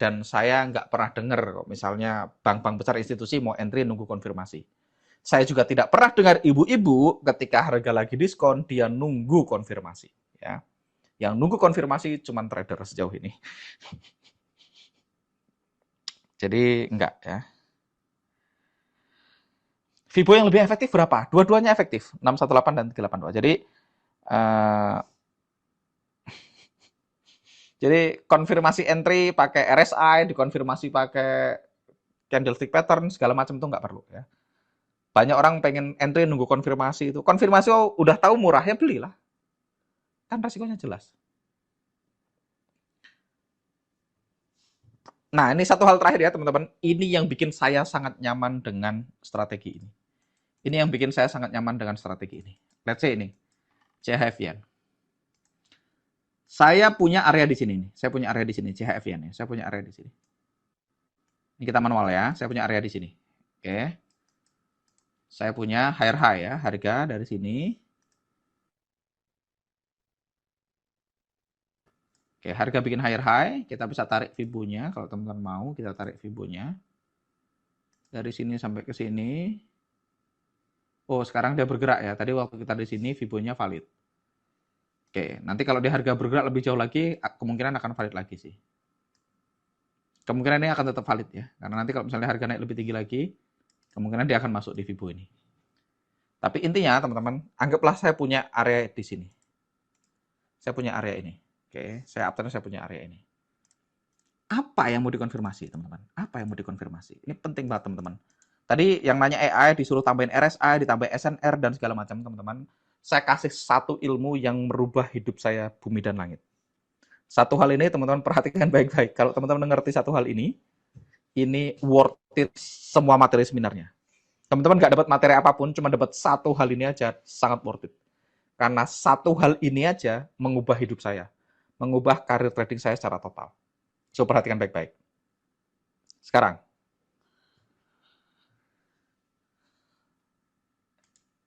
Dan saya nggak pernah dengar kok misalnya bank-bank besar institusi mau entry nunggu konfirmasi. Saya juga tidak pernah dengar ibu-ibu ketika harga lagi diskon, dia nunggu konfirmasi. Ya. Yang nunggu konfirmasi cuma trader sejauh ini. Jadi enggak ya. Fibo yang lebih efektif berapa? Dua-duanya efektif, 618 dan 382. Jadi konfirmasi entry pakai RSI, dikonfirmasi pakai candlestick pattern, segala macam itu nggak perlu ya. Banyak orang pengen entry nunggu konfirmasi itu. Konfirmasi udah tahu murah ya belilah. Kan resikonya jelas. Nah, ini satu hal terakhir ya teman-teman. Ini yang bikin saya sangat nyaman dengan strategi ini. Ini yang bikin saya sangat nyaman dengan strategi ini. Let's say ini, CHF Yen. Saya punya area di sini nih. Saya punya area di sini, CHF Yen ya. Saya punya area di sini. Ini kita manual ya. Saya punya area di sini. Oke. Saya punya higher high ya, harga dari sini. Oke, harga bikin higher high, kita bisa tarik Fibo-nya. Kalau teman-teman mau, kita tarik Fibo-nya. Dari sini sampai ke sini. Oh, sekarang dia bergerak ya. Tadi waktu kita di sini, Fibo-nya valid. Oke, nanti kalau di harga bergerak lebih jauh lagi, kemungkinan akan valid lagi sih. Kemungkinan ini akan tetap valid ya. Karena nanti kalau misalnya harga naik lebih tinggi lagi, kemungkinan dia akan masuk di Fibo ini. Tapi intinya, teman-teman, anggaplah saya punya area di sini. Saya punya area ini. Oke, saya uptrend, saya punya area ini. Apa yang mau dikonfirmasi, teman-teman? Apa yang mau dikonfirmasi? Ini penting banget, teman-teman. Tadi yang nanya AI disuruh tambahin RSI, ditambah SNR, dan segala macam, teman-teman. Saya kasih satu ilmu yang merubah hidup saya bumi dan langit. Satu hal ini, teman-teman perhatikan baik-baik. Kalau teman-teman mengerti satu hal ini worth it semua materi seminarnya. Teman-teman nggak dapat materi apapun, cuma dapat satu hal ini aja, sangat worth it. Karena satu hal ini aja mengubah hidup saya. Mengubah karir trading saya secara total. So, perhatikan baik-baik. Sekarang,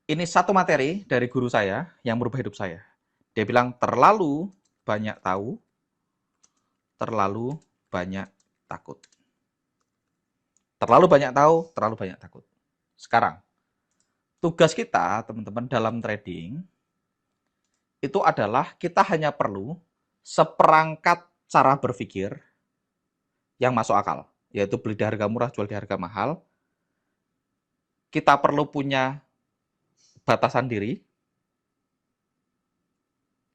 ini satu materi dari guru saya yang merubah hidup saya. Dia bilang, terlalu banyak tahu, terlalu banyak takut. Terlalu banyak tahu, terlalu banyak takut. Sekarang, tugas kita, teman-teman, dalam trading, itu adalah kita hanya perlu seperangkat cara berpikir yang masuk akal, yaitu beli di harga murah, jual di harga mahal. Kita perlu punya batasan diri.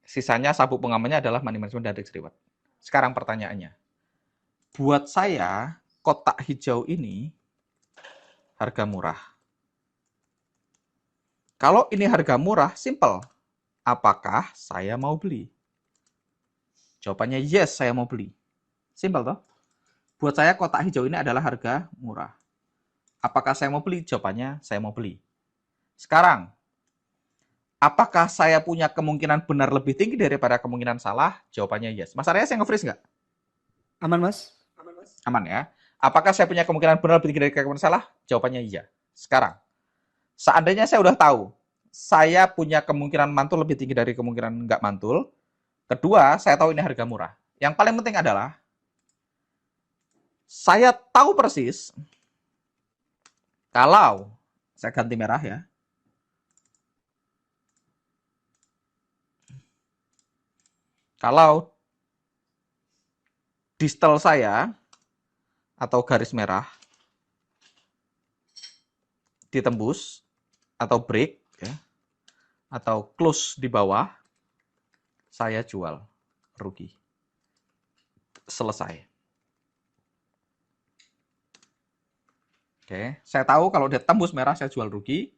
Sisanya sabuk pengamannya adalah money management dan risk reward. Sekarang pertanyaannya, buat saya kotak hijau ini harga murah. Kalau ini harga murah, simple. Apakah saya mau beli? Jawabannya yes, saya mau beli. Simple toh? Buat saya kotak hijau ini adalah harga murah. Apakah saya mau beli? Jawabannya saya mau beli. Sekarang, apakah saya punya kemungkinan benar lebih tinggi daripada kemungkinan salah? Jawabannya yes. Mas Arya, saya nge-freeze nggak? Aman, Mas? Aman ya. Apakah saya punya kemungkinan benar lebih tinggi dari kemungkinan salah? Jawabannya iya. Sekarang, seandainya saya udah tahu, saya punya kemungkinan mantul lebih tinggi dari kemungkinan nggak mantul. Kedua, saya tahu ini harga murah. Yang paling penting adalah, saya tahu persis, kalau, saya ganti merah ya, kalau distal saya, atau garis merah, ditembus, atau break, ya, atau close di bawah, saya jual, rugi. Selesai. Oke, saya tahu kalau dia tembus merah, saya jual rugi.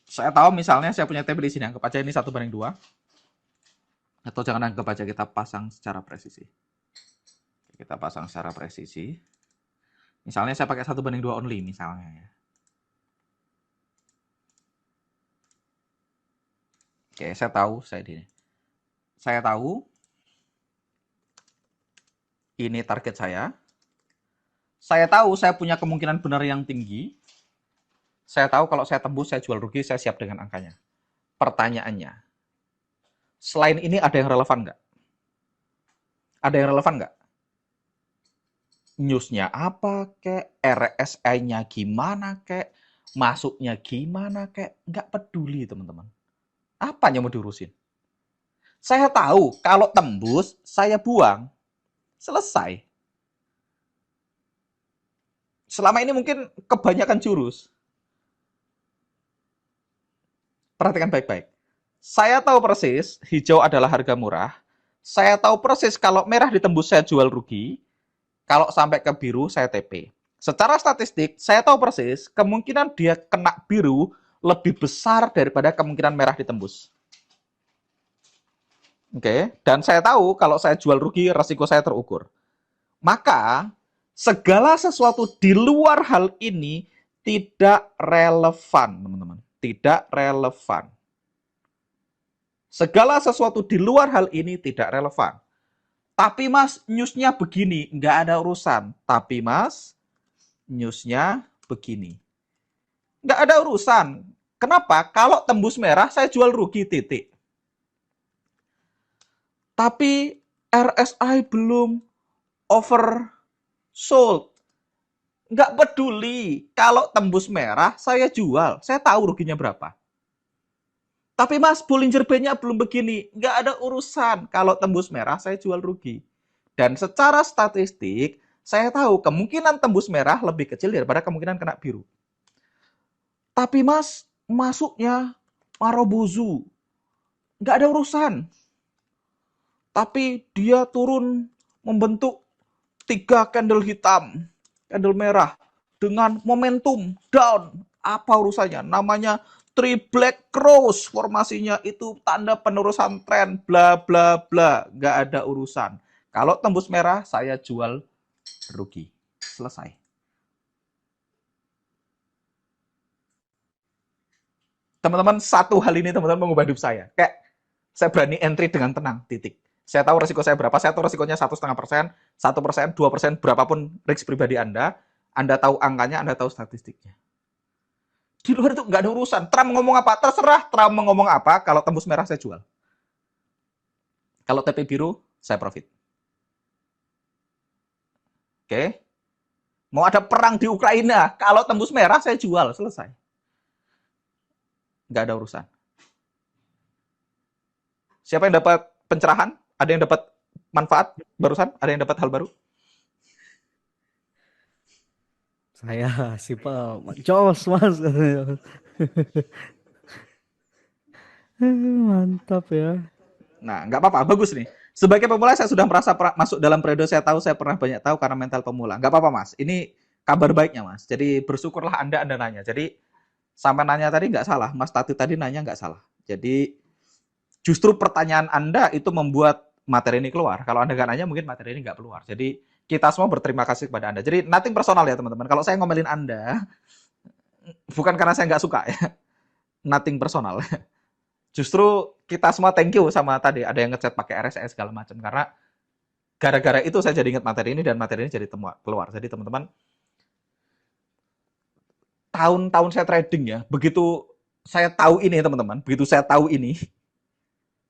Saya tahu misalnya saya punya tabel di sini, anggap aja ini 1:2. Atau jangan anggap aja, kita pasang secara presisi. Kita pasang secara presisi. Misalnya saya pakai 1:2 only, misalnya ya. Oke, saya tahu, saya tahu ini target saya. Saya tahu saya punya kemungkinan benar yang tinggi. Saya tahu kalau saya tembus, saya jual rugi, saya siap dengan angkanya. Pertanyaannya, selain ini ada yang relevan nggak? Ada yang relevan nggak? Newsnya apa kek? RSI-nya gimana kek? Masuknya gimana kek? Nggak peduli, teman-teman. Apa yang mau diurusin? Saya tahu kalau tembus, saya buang. Selesai. Selama ini mungkin kebanyakan jurus. Perhatikan baik-baik. Saya tahu persis hijau adalah harga murah. Saya tahu persis kalau merah ditembus saya jual rugi. Kalau sampai ke biru saya TP. Secara statistik saya tahu persis kemungkinan dia kena biru lebih besar daripada kemungkinan merah ditembus. Oke, dan saya tahu kalau saya jual rugi resiko saya terukur. Maka segala sesuatu di luar hal ini tidak relevan, teman-teman. Tidak relevan. Segala sesuatu di luar hal ini tidak relevan. Tapi mas, newsnya begini, nggak ada urusan. Tapi mas, newsnya begini. Nggak ada urusan. Kenapa? Kalau tembus merah, saya jual rugi, titik. Tapi RSI belum oversold. Nggak peduli. Kalau tembus merah, saya jual. Saya tahu ruginya berapa. Tapi mas, Bollinger Band-nya belum begini. Nggak ada urusan. Kalau tembus merah, saya jual rugi. Dan secara statistik, saya tahu kemungkinan tembus merah lebih kecil daripada kemungkinan kena biru. Tapi mas, masuknya Marobozu. nggak ada urusan. Tapi dia turun membentuk 3 candle hitam, candle merah dengan momentum down. Apa urusannya? Namanya three black cross, formasinya itu tanda penerusan tren, bla bla bla. Nggak ada urusan. Kalau tembus merah, saya jual rugi. Selesai. Teman-teman, satu hal ini teman-teman mengubah hidup saya. Kayak saya berani entry dengan tenang, titik. Saya tahu resiko saya berapa, saya tahu resikonya 1,5%, 1%, 2%, berapapun risk pribadi Anda tahu angkanya, Anda tahu statistiknya. Di luar itu nggak ada urusan. Trump ngomong apa, terserah Trump ngomong apa, kalau tembus merah saya jual. Kalau TP biru, saya profit. Oke? Mau ada perang di Ukraina, kalau tembus merah saya jual, selesai. Nggak ada urusan. Siapa yang dapat pencerahan? Ada yang dapat manfaat barusan? Ada yang dapat hal baru? Saya simpel, jos mas. Mantap ya. Nah, nggak apa-apa, bagus nih. Sebagai pemula saya sudah merasa masuk dalam periode saya tahu, saya pernah banyak tahu karena mental pemula. Nggak apa-apa mas, ini kabar baiknya mas. Jadi bersyukurlah Anda nanya. Jadi sampai nanya tadi nggak salah, Mas Tati tadi nanya nggak salah. Jadi justru pertanyaan Anda itu membuat materi ini keluar. Kalau Anda nggak nanya mungkin materi ini nggak keluar. Jadi kita semua berterima kasih kepada Anda. Jadi nothing personal ya teman-teman. Kalau saya ngomelin Anda, bukan karena saya nggak suka ya. Nothing personal. Justru kita semua thank you sama tadi ada yang ngechat pakai RSS segala macam karena gara-gara itu saya jadi ingat materi ini dan materi ini jadi keluar. Jadi teman-teman, tahun-tahun saya trading ya, begitu saya tahu ini teman-teman, begitu saya tahu ini,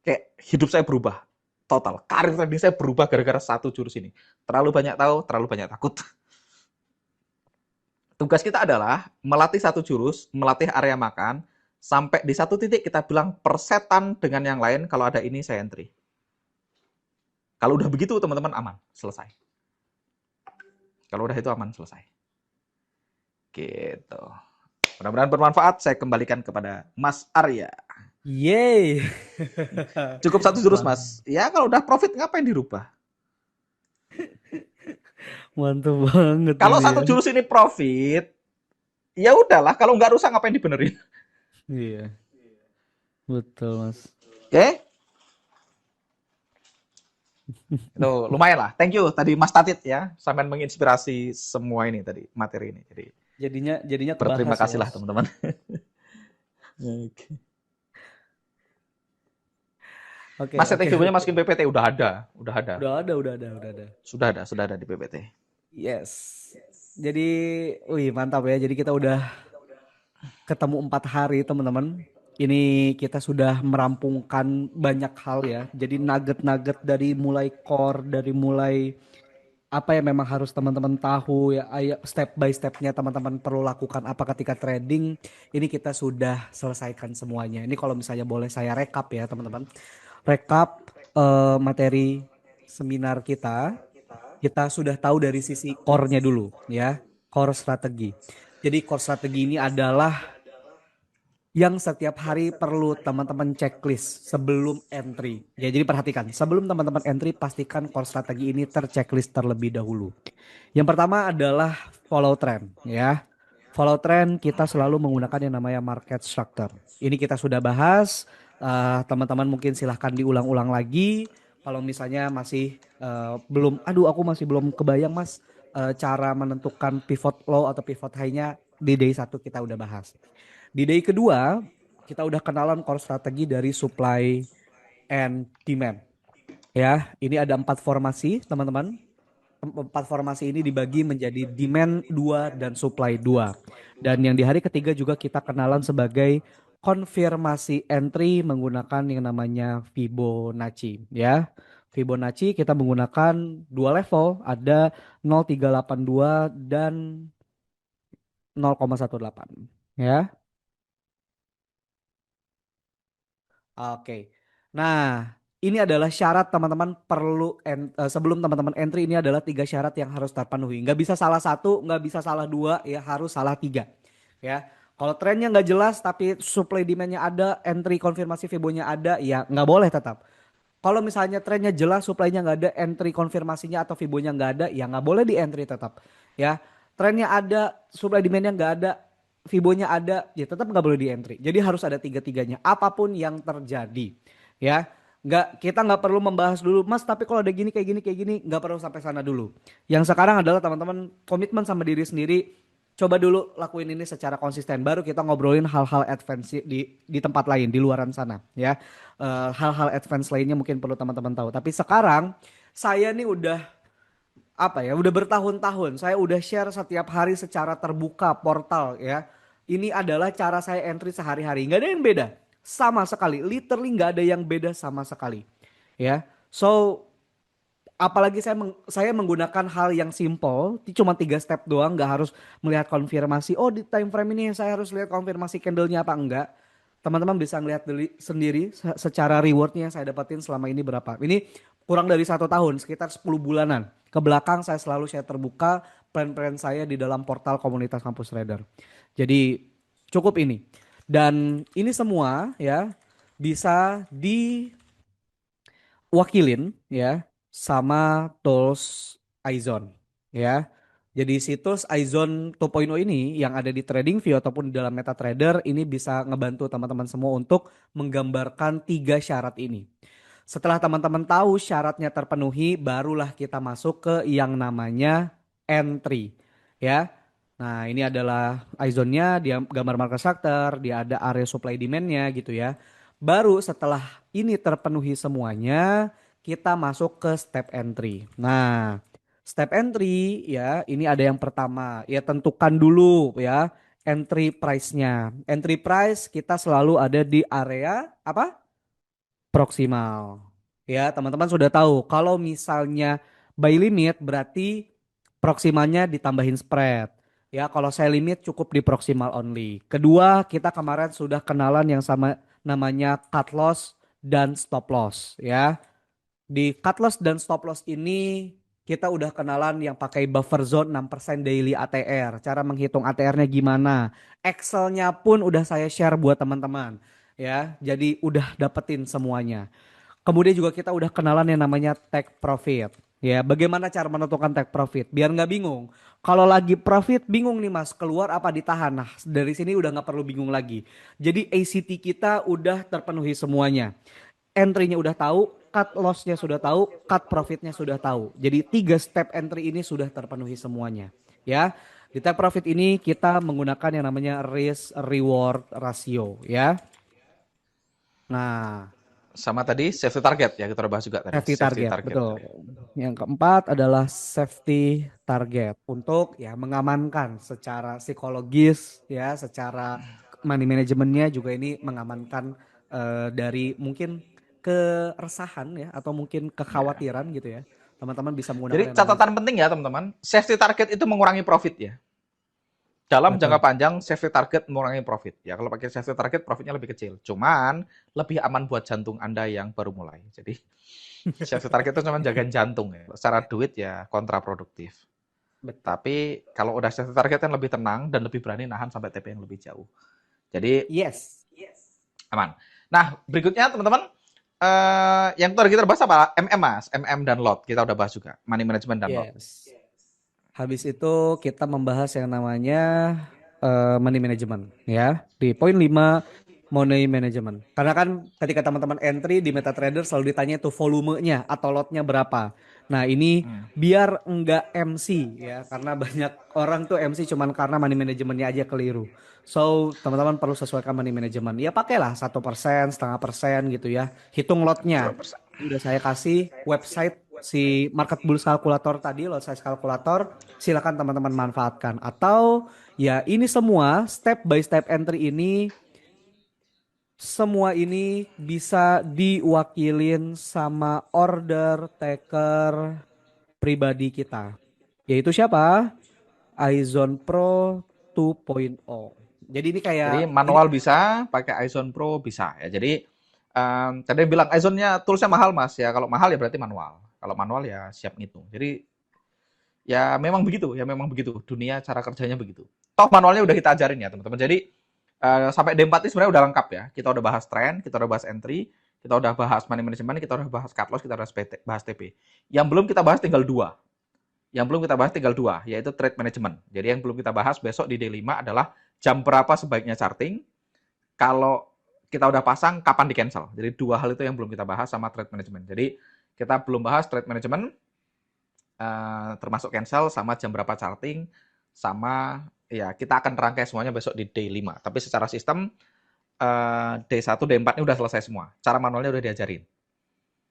kayak hidup saya berubah total. Karir trading saya berubah gara-gara satu jurus ini. Terlalu banyak tahu, terlalu banyak takut. Tugas kita adalah melatih satu jurus, melatih area makan, sampai di satu titik kita bilang persetan dengan yang lain, kalau ada ini saya entry. Kalau udah begitu teman-teman aman, selesai. Kalau udah itu aman, selesai. Gitu. Mudah-mudahan bermanfaat. Saya kembalikan kepada Mas Arya. Yeay. Cukup satu jurus mas. Ya kalau udah profit ngapain dirubah? Mantap banget Kalau ini satu ya. jurus ini profit, ya udahlah. Kalau nggak rusak ngapain dibenerin? Iya, betul mas. Oke? Itu lumayan lah. Thank you tadi Mas Tatit ya, sampai menginspirasi semua ini tadi materi ini. Jadi Jadinya berterima kebahas ya kasih lah mas. teman-teman. Oke. Oke Mas oke CTV-nya oke. masukin PPT udah ada, udah ada. Udah ada. Sudah ada di PPT. Yes. Jadi, wih mantap ya. Jadi kita udah ketemu 4 hari teman-teman. Ini kita sudah merampungkan banyak hal ya. Jadi nugget-nugget dari mulai core, dari mulai apa yang memang harus teman-teman tahu ya, step by stepnya teman-teman perlu lakukan apa ketika trading. Ini kita sudah selesaikan semuanya. Ini kalau misalnya boleh saya rekap ya teman-teman. Rekap materi seminar kita. Kita sudah tahu dari sisi core-nya dulu ya, core strategi. Jadi core strategi ini adalah yang setiap hari perlu teman-teman checklist sebelum entry. Ya, jadi perhatikan, sebelum teman-teman entry pastikan core strategi ini terchecklist terlebih dahulu. Yang pertama adalah follow trend ya. Follow trend kita selalu menggunakan yang namanya market structure. Ini kita sudah bahas, teman-teman mungkin silahkan diulang-ulang lagi. Kalau misalnya masih belum, aduh aku masih belum kebayang mas, cara menentukan pivot low atau pivot high-nya di day 1 kita udah bahas. Di day kedua, kita udah kenalan core strategi dari supply and demand. Ya, ini ada 4 formasi, teman-teman. 4 formasi ini dibagi menjadi demand 2 dan supply 2. Dan yang di hari ketiga juga kita kenalan sebagai konfirmasi entry menggunakan yang namanya Fibonacci. Ya, Fibonacci kita menggunakan 2 level, ada 0,382 dan 0,18. Ya. Oke. Nah, ini adalah syarat teman-teman perlu sebelum teman-teman entry ini adalah 3 syarat yang harus terpenuhi. Nggak bisa salah satu, nggak bisa salah dua, ya harus salah 3. Ya. Kalau trennya nggak jelas tapi supply demand-nya ada, entry konfirmasi Fibo-nya ada, ya nggak boleh tetap. Kalau misalnya trennya jelas, supply-nya nggak ada, entry konfirmasinya atau Fibo-nya nggak ada, ya nggak boleh di entry tetap. Ya, trennya ada, supply demand-nya nggak ada, Fibo-nya ada, ya tetap nggak boleh di entry. Jadi harus ada tiga-tiganya, apapun yang terjadi. Ya, kita nggak perlu membahas dulu, Mas. Tapi kalau ada gini kayak gini, nggak perlu sampai sana dulu. Yang sekarang adalah teman-teman komitmen sama diri sendiri. Coba dulu lakuin ini secara konsisten. Baru kita ngobrolin hal-hal advance di tempat lain, di luaran sana. Ya, hal-hal advance lainnya mungkin perlu teman-teman tahu. Tapi sekarang saya nih udah apa ya, udah bertahun-tahun saya udah share setiap hari secara terbuka portal ya. Ini adalah cara saya entry sehari-hari. Nggak ada yang beda sama sekali. Literally nggak ada yang beda sama sekali. Ya. So apalagi saya menggunakan hal yang simple, cuma 3 step doang, nggak harus melihat konfirmasi. Oh, di time frame ini saya harus lihat konfirmasi candlenya apa enggak. Teman-teman bisa ngelihat sendiri secara rewardnya yang saya dapetin selama ini berapa. Ini kurang dari 1 tahun, sekitar 10 bulanan. Ke belakang saya selalu share terbuka plan-plan saya di dalam portal komunitas Kampus Trader. Jadi cukup ini. Dan ini semua ya bisa diwakilin ya sama tools Aizon ya. Jadi situs Aizon 2.0 ini yang ada di TradingView ataupun di dalam MetaTrader ini bisa ngebantu teman-teman semua untuk menggambarkan 3 syarat ini. Setelah teman-teman tahu syaratnya terpenuhi, barulah kita masuk ke yang namanya entry ya. Nah, ini adalah Aizonnya, dia gambar market structure, dia ada area supply demand-nya gitu ya. Baru setelah ini terpenuhi semuanya, kita masuk ke step entry. Nah, step entry ya, ini ada yang pertama, ya tentukan dulu ya entry price-nya. Entry price kita selalu ada di area apa? Proksimal. Ya, teman-teman sudah tahu kalau misalnya buy limit berarti proksimalnya ditambahin spread. Ya, kalau saya limit cukup di proksimal only. Kedua, kita kemarin sudah kenalan yang sama namanya cut loss dan stop loss ya. Di cut loss dan stop loss ini kita udah kenalan yang pakai buffer zone 6% daily ATR. Cara menghitung ATR-nya gimana? Excel-nya pun udah saya share buat teman-teman ya. Jadi udah dapetin semuanya. Kemudian juga kita udah kenalan yang namanya take profit. Ya, bagaimana cara menentukan take profit? Biar nggak bingung. Kalau lagi profit bingung nih Mas, keluar apa ditahan? Nah, dari sini udah nggak perlu bingung lagi. Jadi ACT kita udah terpenuhi semuanya. Entry-nya udah tahu, cut loss-nya sudah tahu, cut profit-nya sudah tahu. Jadi 3 step entry ini sudah terpenuhi semuanya. Ya, di take profit ini kita menggunakan yang namanya risk reward ratio. Ya, nah Sama tadi safety target ya kita udah bahas juga tadi, safety safety target, target. betul. Yang keempat adalah safety target untuk ya mengamankan secara psikologis ya, secara money manajemennya juga ini mengamankan dari mungkin keresahan ya atau mungkin Ya. kekhawatiran gitu ya. Teman-teman bisa menggunakan Jadi yang namanya catatan penting ya teman-teman, safety target itu mengurangi profit ya. Dalam jangka betul. panjang, safety target mengurangi profit. Ya, kalau pakai safety target, profitnya lebih kecil. Cuman, lebih aman buat jantung Anda yang baru mulai. Jadi, safety target itu cuma jagain jantung ya. Secara duit ya kontraproduktif. Betul. Tapi, kalau udah safety target kan lebih tenang dan lebih berani nahan sampai TP yang lebih jauh. Jadi, Yes. aman. Nah, berikutnya teman-teman, yang tadi kita bahas apa? MM mas, MM dan lot. Kita udah bahas juga. Money management dan lot. Yes. Habis itu kita membahas yang namanya money management ya. Di poin 5 money management. Karena kan ketika teman-teman entry di MetaTrader selalu ditanya itu volumenya atau lotnya berapa. Nah, ini Hmm. biar enggak MC ya, karena banyak orang tuh MC cuman karena money manajemennya aja keliru. So, teman-teman perlu sesuaikan money management. Ya pakailah 1%, 0,5% gitu ya. Hitung lotnya. Udah saya kasih website si Market Bulls Calculator tadi, lot size calculator, silakan teman-teman manfaatkan. Atau ya ini semua step by step entry ini semua ini bisa diwakilin sama order taker pribadi kita. Yaitu siapa? Aizon Pro 2.0. Jadi ini Jadi kayak ini manual bisa, pakai iZone Pro bisa ya. Jadi tadi bilang iZone-nya toolsnya mahal mas ya. Kalau mahal ya berarti manual. Kalau manual ya siap ngitung. Jadi ya memang begitu, ya memang begitu. Dunia cara kerjanya begitu. Toh manualnya udah kita ajarin ya teman-teman. Jadi Sampai D4 ini sebenarnya udah lengkap ya. Kita udah bahas trend, kita udah bahas entry, kita udah bahas money management, kita udah bahas cut loss, kita udah bahas TP. Yang belum kita bahas tinggal dua. Yaitu trade management. Jadi yang belum kita bahas besok di D5 adalah jam berapa sebaiknya charting. Kalau kita udah pasang, kapan di cancel. Jadi dua hal itu yang belum kita bahas sama trade management. Jadi kita belum bahas trade management, termasuk cancel, sama jam berapa charting, sama ya kita akan rangkai semuanya besok di D5. Tapi secara sistem D1, D4 ini udah selesai semua. Cara manualnya udah diajarin.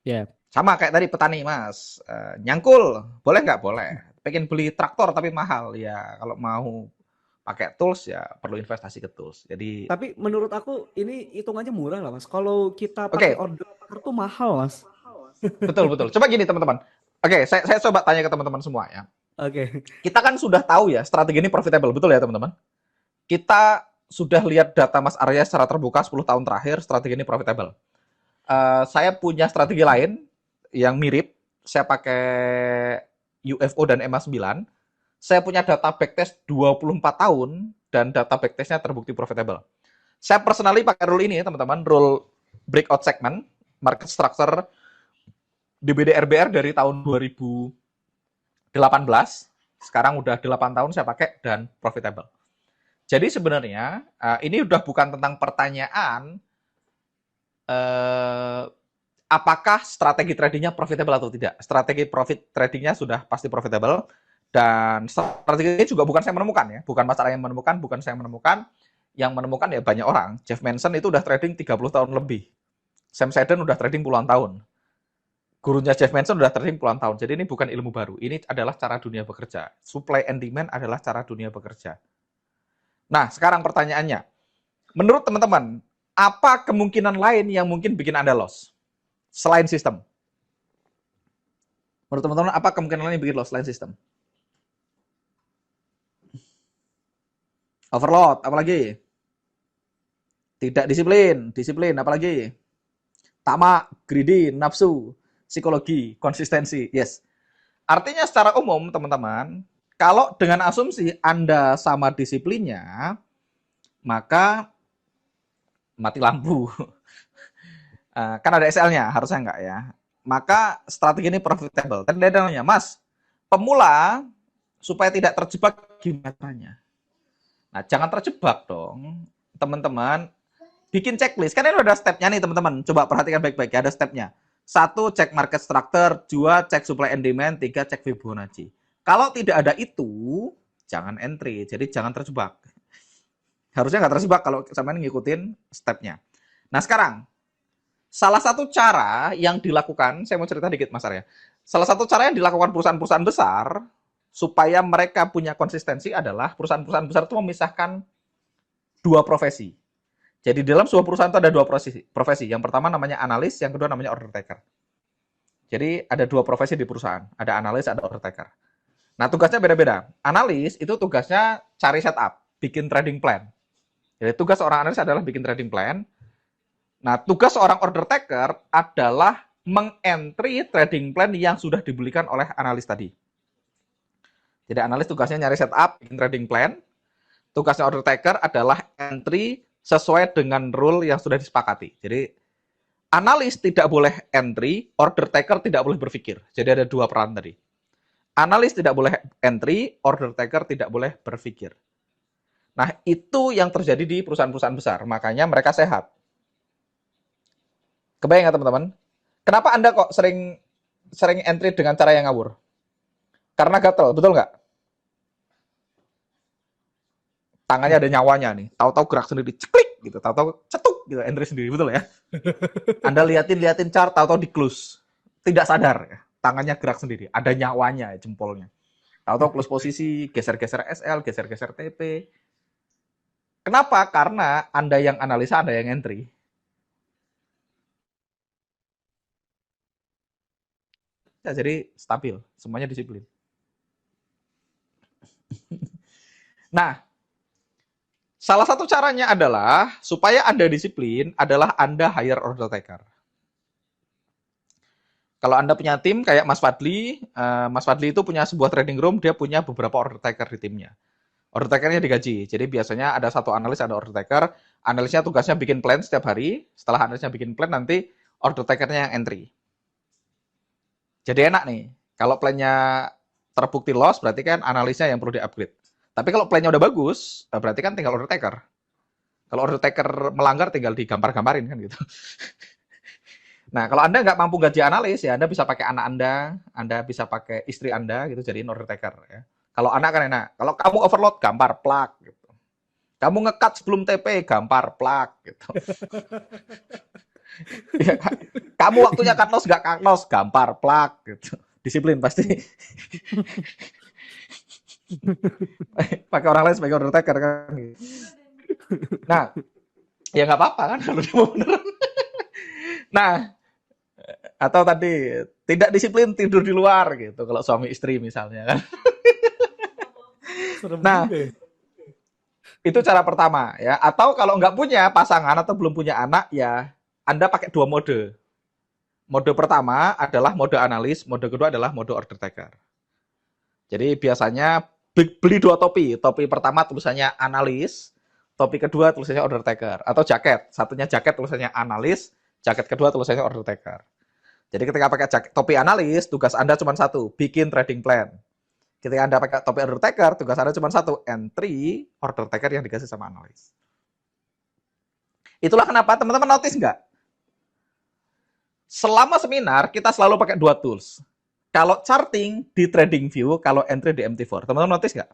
Ya. Sama kayak tadi petani, Mas. Nyangkul, boleh nggak? Boleh. Pengen beli traktor tapi mahal. Ya kalau mau pakai tools ya perlu investasi ke tools. Jadi Tapi menurut aku ini hitungannya murah lah Mas. Kalau kita pakai oke, order tuh mahal Mas. betul betul. Coba gini teman-teman. Oke, saya coba tanya ke teman-teman semua ya. Oke. Kita kan sudah tahu ya strategi ini profitable, betul ya teman-teman? Kita sudah lihat data Mas Arya secara terbuka 10 tahun terakhir strategi ini profitable. Saya punya strategi lain yang mirip. Saya pakai UFO dan EMA 9. Saya punya data backtest 24 tahun dan data backtestnya terbukti profitable. Saya personally pakai rule ini teman-teman, rule breakout segment, market structure di BDRBR dari tahun 2018. Sekarang udah 8 tahun saya pakai dan profitable. Jadi sebenarnya ini udah bukan tentang pertanyaan apakah strategi tradingnya profitable atau tidak. Strategi profit tradingnya sudah pasti profitable. Dan strategi ini juga bukan saya menemukan ya. Bukan Mas Arya yang menemukan, bukan saya yang menemukan. Yang menemukan ya banyak orang. Jeff Manson itu udah trading 30 tahun lebih. Sam Seddon udah trading puluhan tahun. Gurunya Jeff Manson udah trading puluhan tahun. Jadi ini bukan ilmu baru. Ini adalah cara dunia bekerja. Supply and demand adalah cara dunia bekerja. Nah, sekarang pertanyaannya. Menurut teman-teman, apa kemungkinan lain yang mungkin bikin Anda loss? Selain sistem. Menurut teman-teman, apa kemungkinan lain yang bikin loss selain sistem? Overload, apalagi? Tidak disiplin, apalagi? Tamak, greedy, nafsu, psikologi, konsistensi. Yes. Artinya secara umum, teman-teman, kalau dengan asumsi Anda sama disiplinnya, maka mati lampu. Kan ada SL-nya, harusnya enggak ya. Maka strategi ini profitable. Tadi ada nanya, Mas, pemula supaya tidak terjebak gimana? Nah, jangan terjebak dong, teman-teman. Bikin checklist. Kan ini udah stepnya nih, teman-teman. Coba perhatikan baik-baik ya, ada stepnya. 1, cek market structure. 2, cek supply and demand. 3, cek Fibonacci. Kalau tidak ada itu, jangan entry. Jadi jangan terjebak. Harusnya nggak terjebak kalau sampean ngikutin stepnya. Nah, sekarang, salah satu cara yang dilakukan, saya mau cerita dikit Mas Arya. Salah satu cara yang dilakukan perusahaan-perusahaan besar supaya mereka punya konsistensi adalah perusahaan-perusahaan besar itu memisahkan dua profesi. Jadi dalam sebuah perusahaan itu ada dua profesi. Yang pertama namanya analis, yang kedua namanya order taker. Jadi ada dua profesi di perusahaan. Ada analis, ada order taker. Nah, tugasnya beda-beda. Analis itu tugasnya cari setup, bikin trading plan. Jadi tugas seorang analis adalah bikin trading plan. Nah, tugas seorang order taker adalah mengentry trading plan yang sudah dibelikan oleh analis tadi. Jadi analis tugasnya nyari setup, bikin trading plan. Tugasnya order taker adalah entry sesuai dengan rule yang sudah disepakati. Jadi analis tidak boleh entry, order taker tidak boleh berpikir. Jadi ada dua peran tadi. Analis tidak boleh entry, order taker tidak boleh berpikir. Nah, itu yang terjadi di perusahaan-perusahaan besar. Makanya mereka sehat. Kebayang nggak teman-teman? Kenapa Anda kok sering entry dengan cara yang ngawur? Karena gatel, betul nggak? Tangannya ada nyawanya nih, tahu-tahu gerak sendiri, ceklik gitu, tahu-tahu cetuk gitu, entry sendiri, betul ya? Anda liatin chart, tahu-tahu di close, tidak sadar ya, tangannya gerak sendiri, ada nyawanya jempolnya. Tahu-tahu close posisi, geser-geser SL, geser-geser TP. Kenapa? Karena Anda yang analisa, Anda yang entry. Ya, jadi stabil, semuanya disiplin. Nah, salah satu caranya adalah supaya Anda disiplin adalah Anda hire order taker. Kalau Anda punya tim kayak Mas Fadli itu punya sebuah trading room, dia punya beberapa order taker di timnya. Order takernya digaji. Jadi biasanya ada satu analis, ada order taker. Analisnya tugasnya bikin plan setiap hari. Setelah analisnya bikin plan, nanti order takernya yang entry. Jadi enak nih. Kalau plannya terbukti loss, berarti kan analisnya yang perlu di-upgrade. Tapi kalau plannya udah bagus, berarti kan tinggal order taker. Kalau order taker melanggar, tinggal digampar-gamparin kan gitu. Nah, kalau Anda nggak mampu gaji analis, ya Anda bisa pakai anak Anda bisa pakai istri Anda, gitu, jadiin order taker. Ya. Kalau anak kan enak. Kalau kamu overload, gampar, plak. Gitu. Kamu nge-cut sebelum TP, gampar, plak. Gitu. Ya, kamu waktunya cut loss, nggak cut loss, gampar, plak. Gitu. Disiplin pasti. Pakai orang lain sebagai order taker kan. Gitu. Nah, ya nggak apa-apa kan kalau dia mau beneran. Nah, atau tadi tidak disiplin tidur di luar gitu kalau suami istri misalnya kan. Serem Nah, juga ya. itu cara pertama ya. Atau kalau nggak punya pasangan atau belum punya anak ya Anda pakai dua mode. Mode pertama adalah mode analis, mode kedua adalah mode order taker. Jadi biasanya beli dua topi. Topi pertama tulisannya analis, topi kedua tulisannya order taker. Atau jaket. Satunya jaket tulisannya analis, jaket kedua tulisannya order taker. Jadi ketika pakai jaket, topi analis, tugas Anda cuma satu, bikin trading plan. Ketika Anda pakai topi order taker, tugas Anda cuma satu, entry order taker yang dikasih sama analis. Itulah kenapa teman-teman notice nggak? Selama seminar, kita selalu pakai dua tools. Kalau charting di TradingView, kalau entry di MT4. Teman-teman notice nggak?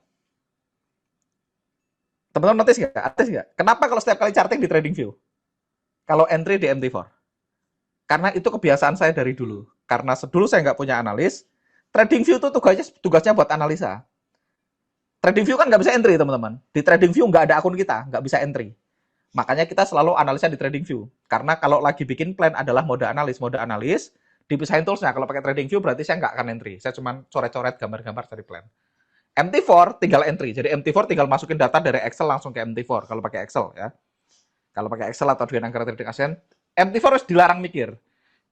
Teman-teman notice nggak? Notice nggak? Kenapa kalau setiap kali charting di TradingView? Kalau entry di MT4? Karena itu kebiasaan saya dari dulu. Karena dulu saya nggak punya analis, TradingView itu tugasnya buat analisa. TradingView kan nggak bisa entry, teman-teman. Di TradingView nggak ada akun kita, nggak bisa entry. Makanya kita selalu analisa di TradingView. Karena kalau lagi bikin plan adalah mode analis, dipisahin toolsnya. Kalau pakai TradingView berarti saya nggak akan entry. Saya cuma coret-coret gambar-gambar dari plan. MT4 tinggal entry. Jadi MT4 tinggal masukin data dari Excel langsung ke MT4 kalau pakai Excel ya. Kalau pakai Excel atau dengan anggaran trading ASEAN, MT4 harus dilarang mikir.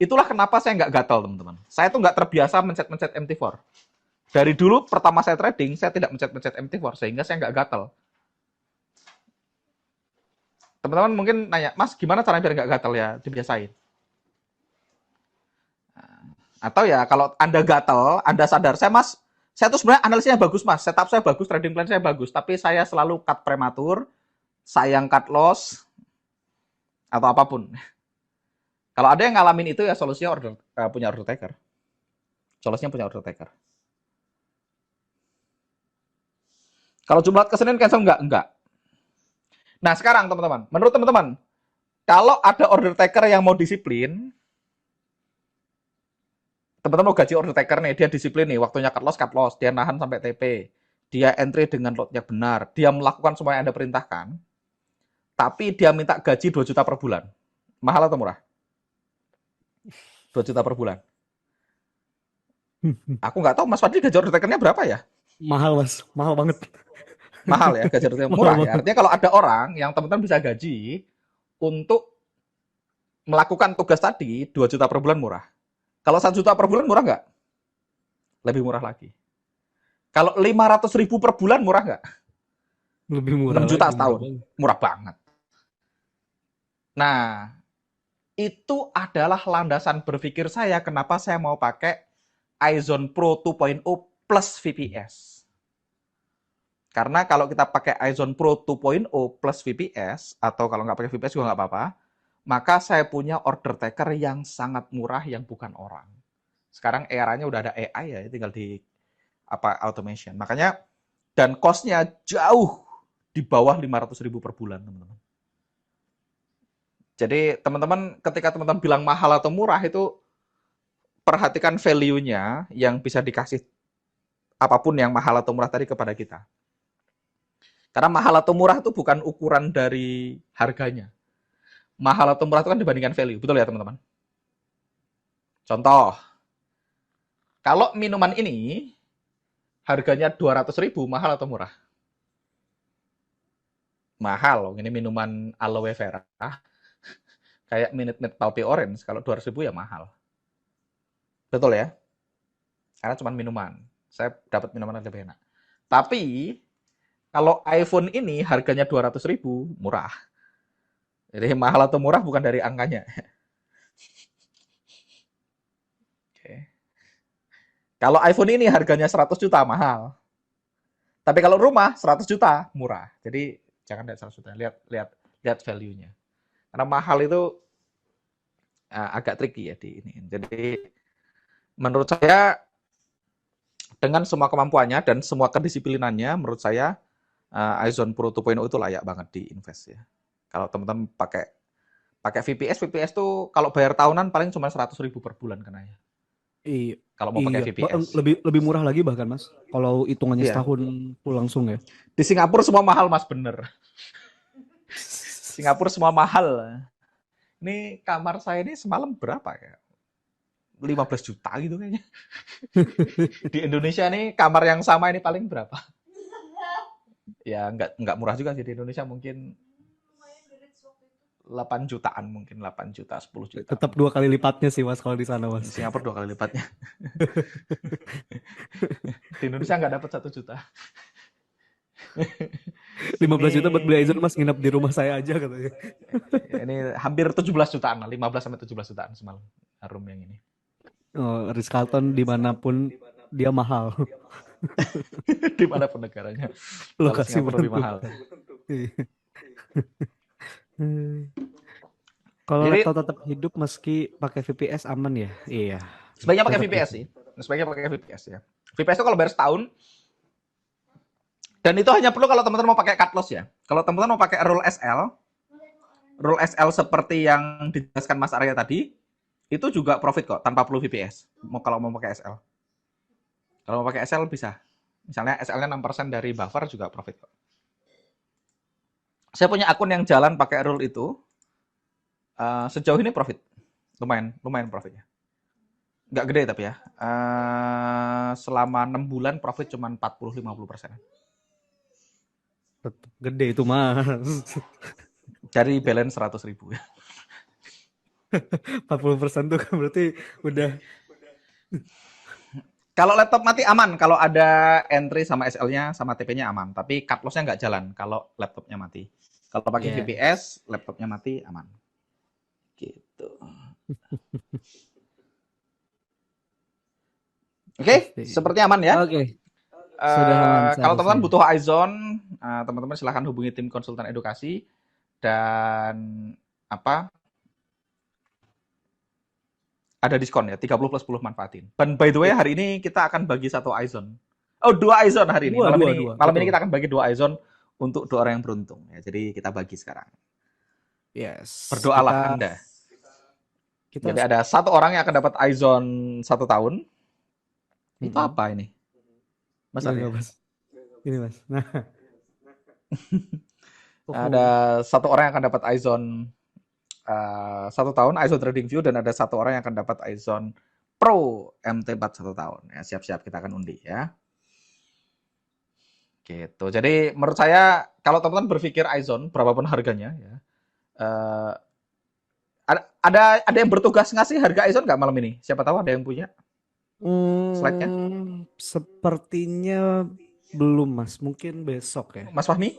Itulah kenapa saya nggak gatal, teman-teman. Saya tuh nggak terbiasa mencet-mencet MT4. Dari dulu pertama saya trading, saya tidak mencet-mencet MT4 sehingga saya nggak gatal. Teman-teman mungkin nanya, Mas, gimana caranya biar nggak gatal ya? Dibiasain. Atau ya kalau Anda gatal, Anda sadar, saya tuh sebenarnya analisnya bagus, Mas. Setup saya bagus, trading plan saya bagus, tapi saya selalu cut prematur, sayang cut loss, atau apapun. Kalau ada yang ngalamin itu ya solusinya punya order taker. Solusinya punya order taker. Kalau Jumat ke Senin cancel enggak? Enggak. Nah sekarang teman-teman, menurut teman-teman, kalau ada order taker yang mau disiplin, teman-teman mau gaji order taker nih, dia disiplin nih, waktunya cut loss, dia nahan sampai TP, dia entry dengan lotnya benar, dia melakukan semua yang Anda perintahkan, tapi dia minta gaji 2 juta per bulan. Mahal atau murah? 2 juta per bulan. Aku nggak tahu Mas Fadli gaji order takernya berapa ya? Mahal mas, mahal banget. Mahal ya, gaji order taker Mahal murah ya. banget. Artinya kalau ada orang yang teman-teman bisa gaji untuk melakukan tugas tadi 2 juta per bulan murah. Kalau 1 juta per bulan murah nggak? Lebih murah lagi. Kalau 500.000 per bulan murah nggak? Lebih murah 6 juta lagi, murah setahun. banget. Murah banget. Nah, itu adalah landasan berpikir saya kenapa saya mau pakai iZone Pro 2.0 plus VPS. Karena kalau kita pakai iZone Pro 2.0 plus VPS, atau kalau nggak pakai VPS juga nggak apa-apa, maka saya punya order taker yang sangat murah yang bukan orang. Sekarang eranya udah ada AI ya, tinggal di automation. Makanya dan cost-nya jauh di bawah 500.000 per bulan, teman-teman. Jadi teman-teman ketika teman-teman bilang mahal atau murah itu perhatikan value-nya yang bisa dikasih apapun yang mahal atau murah tadi kepada kita. Karena mahal atau murah itu bukan ukuran dari harganya. Mahal atau murah itu kan dibandingkan value. Betul ya teman-teman? Contoh, kalau minuman ini harganya 200.000, mahal atau murah? Mahal. Ini minuman aloe vera. Kayak Minute Maid Taupe Orange. Kalau 200.000 ya mahal. Betul ya? Karena cuma minuman. Saya dapat minuman yang lebih enak. Tapi Kalau iPhone ini harganya 200.000, murah. Jadi mahal atau murah bukan dari angkanya. Oke. Kalau iPhone ini harganya 100 juta, mahal. Tapi kalau rumah 100 juta, murah. Jadi jangan lihat 100 juta, lihat lihat lihat value-nya. Karena mahal itu agak tricky ya di ini. Jadi menurut saya dengan semua kemampuannya dan semua kedisiplinannya, menurut saya iZone Pro 2.0 itu layak banget diinvest ya. Kalau teman-teman pakai pakai VPS tuh kalau bayar tahunan paling cuma 100.000 per bulan kena ya. Iya, Kalau mau pakai iya. VPS. Lebih lebih murah lagi bahkan Mas. Kalau hitungannya Iya. setahun full langsung ya. Di Singapura semua mahal Mas, bener. Singapura semua mahal. Ini kamar saya ini semalam berapa ya? 15 juta gitu kayaknya. Di Indonesia nih kamar yang sama ini paling berapa? Ya nggak murah juga sih di Indonesia, mungkin 8 jutaan, mungkin 8 juta, 10 juta Tetap mungkin. 2 kali lipatnya sih Mas kalau di sana Mas. Di Singapura 2 kali lipatnya. Di Indonesia nggak dapat 1 juta. 15 juta buat beli Ini iZone Mas nginep di rumah saya aja katanya. ini hampir 17 jutaan lah, 15 sampai 17 jutaan semalam room yang ini. Oh, Ritz-Carlton dimanapun dia mahal. Dimanapun negaranya. Kalau Lokasi Singapura lebih mahal. menentukan. Iya. Kalau Jadi laptop tetap hidup meski pakai VPS aman ya? Iya. sebaiknya pakai Tetap VPS hidup. sih. Sebaiknya pakai VPS ya. VPS itu kalau bayar setahun, dan itu hanya perlu kalau teman-teman mau pakai cut loss ya. Kalau teman-teman mau pakai rule SL seperti yang dijelaskan Mas Arya tadi, itu juga profit kok tanpa perlu VPS. Kalau mau pakai SL. Kalau mau pakai SL bisa. Misalnya SL-nya 6% dari buffer juga profit kok. Saya punya akun yang jalan pakai rule itu. Sejauh ini profit. Lumayan profitnya. Nggak gede tapi ya. Selama 6 bulan profit cuma 40-50%. Tetap gede itu Mas. Dari balance 100.000 ya. 40% tuh kan berarti udah. Kalau laptop mati aman, kalau ada entry sama SL-nya sama TP-nya aman, tapi cut loss-nya nggak jalan kalau laptopnya mati. Kalau pakai Yes. VPS, laptopnya mati aman. Gitu. Oke, seperti aman ya. Oke. Sudah aman Kalau teman-teman seharusnya. butuh iZone, teman-teman silahkan hubungi tim konsultan edukasi dan apa? Ada diskon ya, 30 plus 10 manfaatin. Dan by the way, hari ini kita akan bagi satu iZone. Oh, 2 iZone hari ini. Dua, Malam dua, ini dua. malam ini Betul. kita akan bagi 2 iZone untuk 2 orang yang beruntung ya. Jadi kita bagi sekarang. Yes. Berdoalah Anda. Kita Jadi ada 1 orang yang akan dapat iZone 1 tahun. Itu Mm-mm. apa ini? Mas Ini Arya? enggak, Mas. Ini Mas. Nah. Ada 1 orang yang akan dapat iZone 1 tahun, iZone TradingView, dan ada 1 orang yang akan dapat iZone Pro MT4 1 tahun. Ya, siap-siap kita akan undi ya. Gitu. Jadi menurut saya kalau teman-teman berpikir iZone berapapun harganya ya, eh, ada yang bertugas ngasih harga iZone nggak malam ini? Siapa tahu ada yang punya slide-nya? Sepertinya belum Mas. Mungkin besok ya. Mas Fahmi?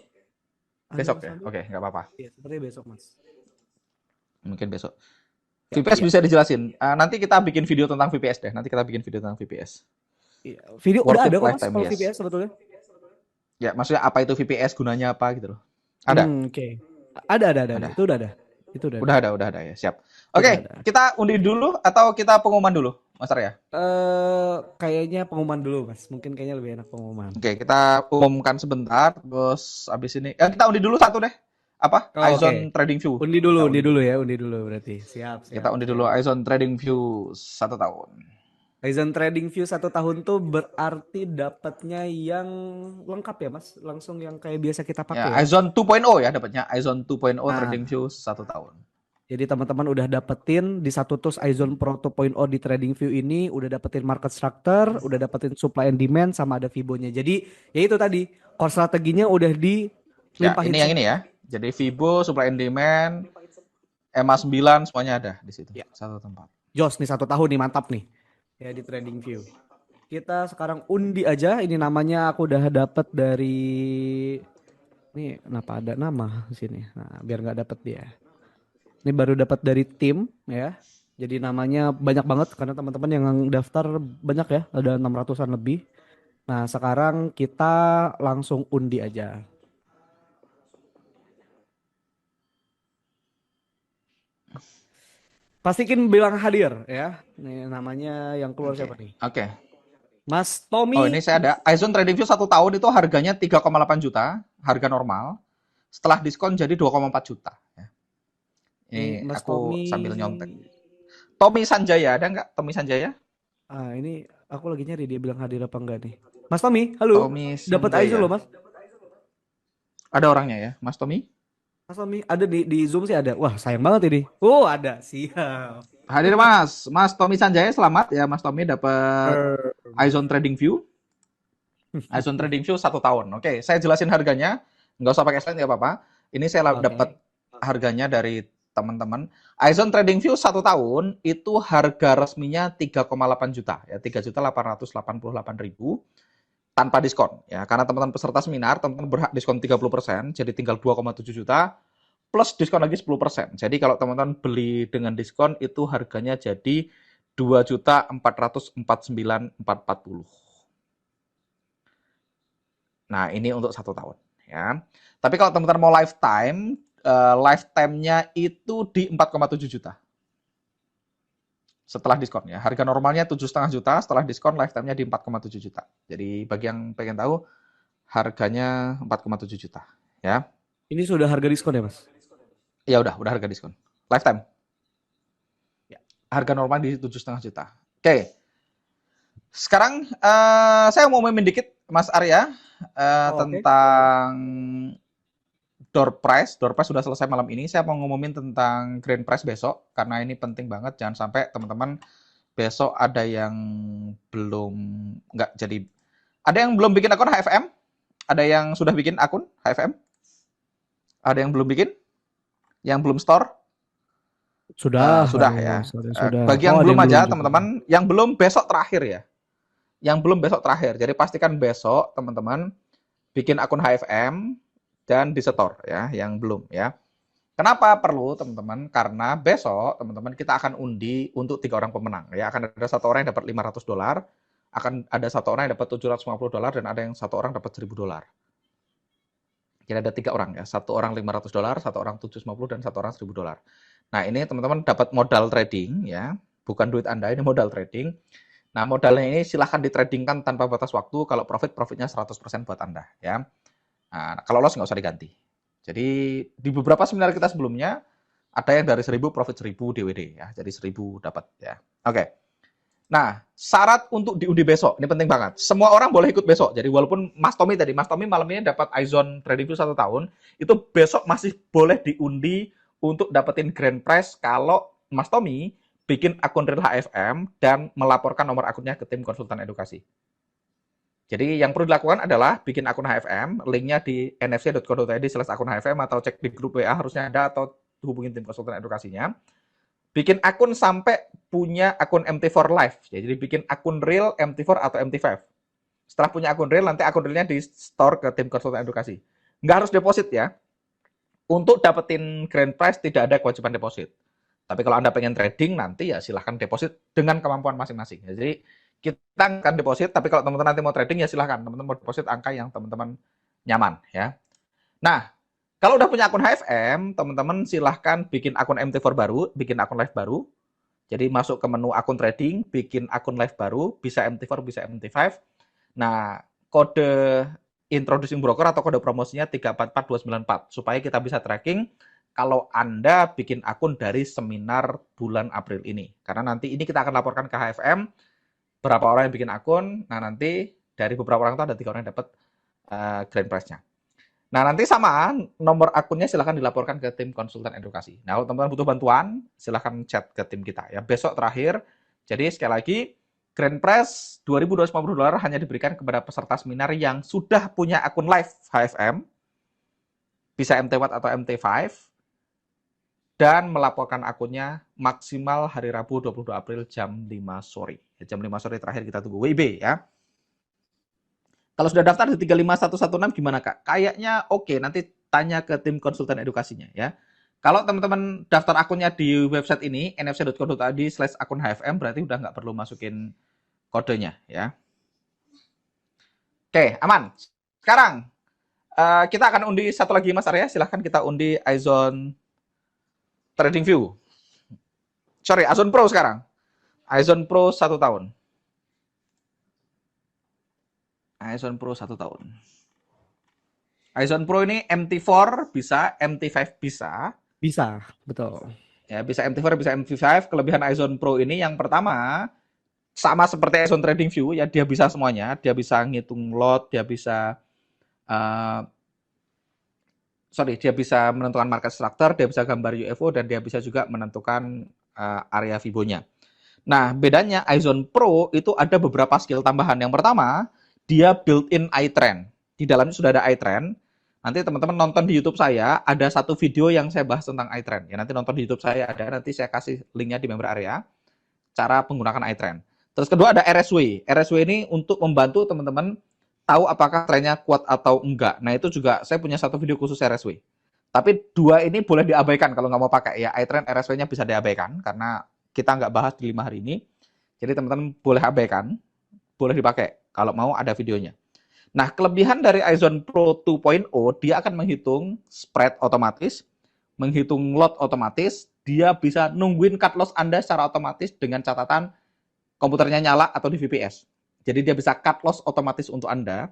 Ada Besok Mas ya? Fahmi? Oke, nggak apa-apa. Iya, sepertinya besok Mas. Mungkin besok. Ya, VPS iya. bisa dijelasin. Nanti kita bikin video tentang VPS deh. Nanti kita bikin video tentang VPS. Iya. Video Worth udah it ada kok Mas lifetime, kalau yes. VPS sebetulnya. Ya, maksudnya apa itu VPS, gunanya apa gitu loh. Ada? Oke. Ada. Ada. Itu udah ada. Itu udah ada. Udah ada ya, siap. Udah Oke, ada. kita undi dulu atau kita pengumuman dulu, Mas Arya? Kayaknya pengumuman dulu Mas. Mungkin kayaknya lebih enak pengumuman. Oke, kita umumkan sebentar, terus abis ini kita undi dulu satu deh. Apa? Oh, iZone oke. Trading View. Undi dulu berarti. Siap. Kita undi dulu iZone Trading View 1 tahun. iZone Trading View 1 tahun tuh berarti dapatnya yang lengkap ya Mas? Langsung yang kayak biasa kita pakai Ya, ya? iZone 2.0 ya dapatnya. iZone 2.0 Nah, Trading View 1 tahun. jadi teman-teman udah dapetin di satu tools iZone Pro 2.0 di Trading View ini, udah dapetin market structure, udah dapetin supply and demand, sama ada Fibo-nya. Jadi ya itu tadi, core strateginya udah Ya, dilimpahin ini yang ini ya. Jadi Fibo, supply and demand, EMA 9 semuanya ada di situ. Ya. Satu tempat. Jos nih 1 tahun nih, mantap nih. Ya di Trading View. Kita sekarang undi aja. Ini namanya aku udah dapet dari, ini kenapa ada nama di sini? Nah, biar nggak dapet dia. Ini baru dapat dari tim ya. Jadi namanya banyak banget karena teman-teman yang daftar banyak ya, ada 600-an lebih. Nah, sekarang kita langsung undi aja. Pastikan bilang hadir ya. Nih namanya yang keluar Oke, siapa nih? oke. Mas Oh, ini Tommy. saya ada Aizon Trading View 1 tahun itu harganya 3,8 juta, harga normal. Setelah diskon jadi 2,4 juta. Ya. Nih Ini Mas Tommy. aku sambil nyontek. Tommy Sanjaya, ada nggak Tommy Sanjaya? Ah, ini aku lagi nyari dia bilang hadir apa enggak nih. Mas Tommy, halo. Tommy Dapat Aizu loh, Sanjaya. Mas. Ada orangnya ya, Mas Tommy? Mas Tommy ada di Zoom sih ada. Wah, sayang banget ini. Oh, ada. Siap. Hadir Mas, Mas Tommy Sanjaya selamat ya Mas Tommy dapat Aizon Trading View. Aizon Trading View 1 tahun. Oke, saya jelasin harganya. Nggak usah pakai slide nggak apa-apa. Ini saya dapat Oke. harganya dari teman-teman. Aizon Trading View 1 tahun itu harga resminya 3,8 juta ya, 3.888.000 tanpa diskon ya. Karena teman-teman peserta seminar, teman-teman berhak diskon 30%, jadi tinggal 2,7 juta plus diskon lagi 10%. Jadi kalau teman-teman beli dengan diskon itu harganya jadi 2.449.440. Nah, ini untuk 1 tahun ya. Tapi kalau teman-teman mau lifetime, lifetime-nya itu di 4,7 juta. Setelah diskon ya. Harga normalnya 7,5 juta, setelah diskon lifetime-nya di 4,7 juta. Jadi bagi yang pengen tahu, harganya 4,7 juta ya. Ini sudah harga diskon ya, Mas? Ya udah harga diskon. Lifetime. Ya. Harga normal di 7,5 juta. Oke. Sekarang saya mau ngomongin dikit Mas Arya Oh, oke. tentang door prize. Door prize sudah selesai malam ini. Saya mau ngomongin tentang grand prize besok karena ini penting banget. Jangan sampai teman-teman besok ada yang belum nggak jadi. Ada yang belum bikin akun HFM? Ada yang sudah bikin akun HFM? Ada yang belum bikin? Yang belum store? Sudah, Sudah aduh, ya. sudah. Bagi Oh, yang ada belum yang belum aja, juga. teman-teman, yang belum besok terakhir ya. Yang belum besok terakhir. Jadi pastikan besok teman-teman bikin akun HFM dan disetor ya, yang belum ya. Kenapa perlu teman-teman? Karena besok teman-teman kita akan undi untuk 3 orang pemenang ya. Akan ada 1 orang yang dapat $500, akan ada 1 orang yang dapat $750 dan ada yang 1 orang dapat $1.000. Jadi ada 3 orang ya, 1 orang $500, 1 orang $750 dan 1 orang $1.000. Nah ini teman-teman dapat modal trading ya, bukan duit Anda, ini modal trading. Nah modalnya ini silahkan ditradingkan tanpa batas waktu, kalau profitnya 100% buat Anda ya. Nah, kalau loss nggak usah diganti. Jadi di beberapa seminar kita sebelumnya, ada yang dari 1.000 profit 1.000 DWD ya, jadi 1.000 dapat ya. Oke. Nah, syarat untuk diundi besok, ini penting banget. Semua orang boleh ikut besok. Jadi walaupun Mas Tommy malam ini dapat Aizon Trading View 1 tahun, itu besok masih boleh diundi untuk dapetin grand prize kalau Mas Tommy bikin akun real HFM dan melaporkan nomor akunnya ke tim konsultan edukasi. Jadi yang perlu dilakukan adalah bikin akun HFM, linknya di nfc.co.id/akun HFM atau cek di grup WA harusnya ada atau hubungin tim konsultan edukasinya. Bikin akun sampai punya akun MT4 Live. Jadi bikin akun real MT4 atau MT5. Setelah punya akun real, nanti akun realnya di store ke tim konsultan edukasi. Nggak harus deposit ya. Untuk dapetin grand prize tidak ada kewajiban deposit. Tapi kalau Anda pengen trading nanti ya silahkan deposit dengan kemampuan masing-masing. Jadi kita akan deposit, tapi kalau teman-teman nanti mau trading ya silahkan. Teman-teman mau deposit angka yang teman-teman nyaman ya. Nah, kalau udah punya akun HFM, teman-teman silahkan bikin akun MT4 baru, bikin akun live baru. Jadi masuk ke menu akun trading, bikin akun live baru, bisa MT4, bisa MT5. Nah, kode introducing broker atau kode promosinya 344294 supaya kita bisa tracking kalau Anda bikin akun dari seminar bulan April ini. Karena nanti ini kita akan laporkan ke HFM berapa orang yang bikin akun. Nah, nanti dari beberapa orang itu ada 3 orang yang dapat grand prize-nya. Nah, nanti sama nomor akunnya silahkan dilaporkan ke tim konsultan edukasi. Nah, kalau teman-teman butuh bantuan, silahkan chat ke tim kita ya. Besok terakhir, jadi sekali lagi, Grand Prize $2.250 hanya diberikan kepada peserta seminar yang sudah punya akun live HFM, bisa MT4 atau MT5, dan melaporkan akunnya maksimal hari Rabu 22 April jam 5 sore. Jam 5 sore terakhir kita tunggu WIB ya. Kalau sudah daftar di 35116 gimana Kak? Kayaknya oke, nanti tanya ke tim konsultan edukasinya ya. Kalau teman-teman daftar akunnya di website ini, nfc.co.id/akun HFM, berarti udah nggak perlu masukin kodenya ya. Oke, aman. Sekarang kita akan undi satu lagi Mas Arya, silahkan kita undi iZone Trading View. Sorry, iZone Pro sekarang. iZone Pro 1 tahun. iZone Pro 1 tahun. iZone Pro ini MT4 bisa, MT5 bisa. Bisa, betul. Ya, bisa MT4, bisa MT5. Kelebihan iZone Pro ini yang pertama, sama seperti iZone Trading View, ya dia bisa semuanya. Dia bisa ngitung lot, dia bisa dia bisa menentukan market structure, dia bisa gambar UFO, dan dia bisa juga menentukan area Fibo-nya. Nah, bedanya iZone Pro itu ada beberapa skill tambahan. Yang pertama, dia built-in iTrend. Di dalamnya sudah ada iTrend. Nanti teman-teman nonton di YouTube saya, ada satu video yang saya bahas tentang iTrend. Ya, nanti nonton di YouTube saya ada, nanti saya kasih linknya di member area, cara menggunakan iTrend. Terus kedua ada RSW. RSW ini untuk membantu teman-teman tahu apakah trennya kuat atau enggak. Nah, itu juga saya punya satu video khusus RSW. Tapi dua ini boleh diabaikan kalau nggak mau pakai. Ya, iTrend RSW-nya bisa diabaikan, karena kita nggak bahas di 5 hari ini. Jadi teman-teman boleh abaikan, boleh dipakai kalau mau ada videonya. Nah, kelebihan dari iZone Pro 2.0, dia akan menghitung spread otomatis, menghitung lot otomatis, dia bisa nungguin cut loss Anda secara otomatis dengan catatan komputernya nyala atau di VPS. Jadi dia bisa cut loss otomatis untuk Anda,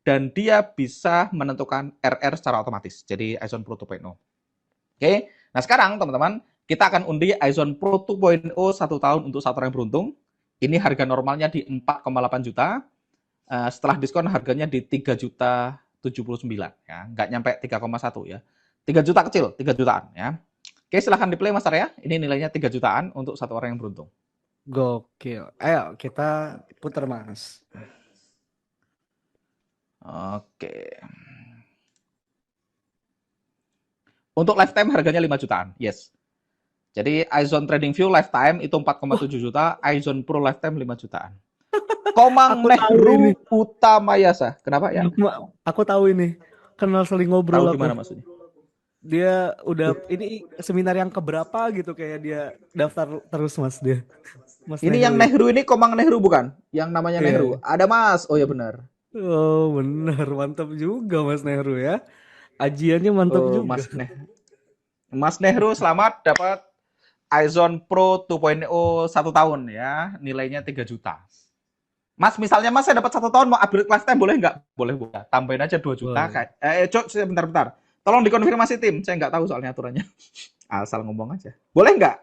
dan dia bisa menentukan RR secara otomatis. Jadi iZone Pro 2.0. Oke, nah sekarang teman-teman, kita akan undi iZone Pro 2.0 1 tahun untuk satu orang beruntung. Ini harga normalnya di 4,8 juta. Setelah diskon harganya di 3.079 ya, nggak nyampe 3,1 ya. 3 juta kecil, 3 jutaan ya. Oke, silahkan di play Mas Arya. Ini nilainya 3 jutaan untuk satu orang yang beruntung. Gokil. Ayo kita putar Mas. Oke. Untuk lifetime harganya 5 jutaan. Yes. Jadi iZone Trading View lifetime itu 4,7 juta, iZone Pro lifetime 5 jutaan. Komang Nehru Utamayasa. Kenapa ya? Aku tahu ini. Kenal seling ngobrol Tahu aku. gimana maksudnya? Dia udah ini seminar yang keberapa gitu kayak dia daftar terus Mas dia. Mas Ini yang Nehru ini Komang Nehru bukan? Yang namanya Nehru. Ada Mas. Oh ya benar. Oh benar, mantap juga Mas Nehru ya. Ajiannya mantap juga. Mas Nehru selamat dapat iZone Pro 2.0 1 tahun ya. Nilainya 3 juta. Mas, misalnya Mas saya dapat 1 tahun mau upgrade lifetime boleh nggak? Boleh, boleh. Tambahin aja 2 juta. Cok, bentar. Tolong dikonfirmasi tim. Saya nggak tahu soalnya aturannya. Asal ngomong aja. Boleh nggak?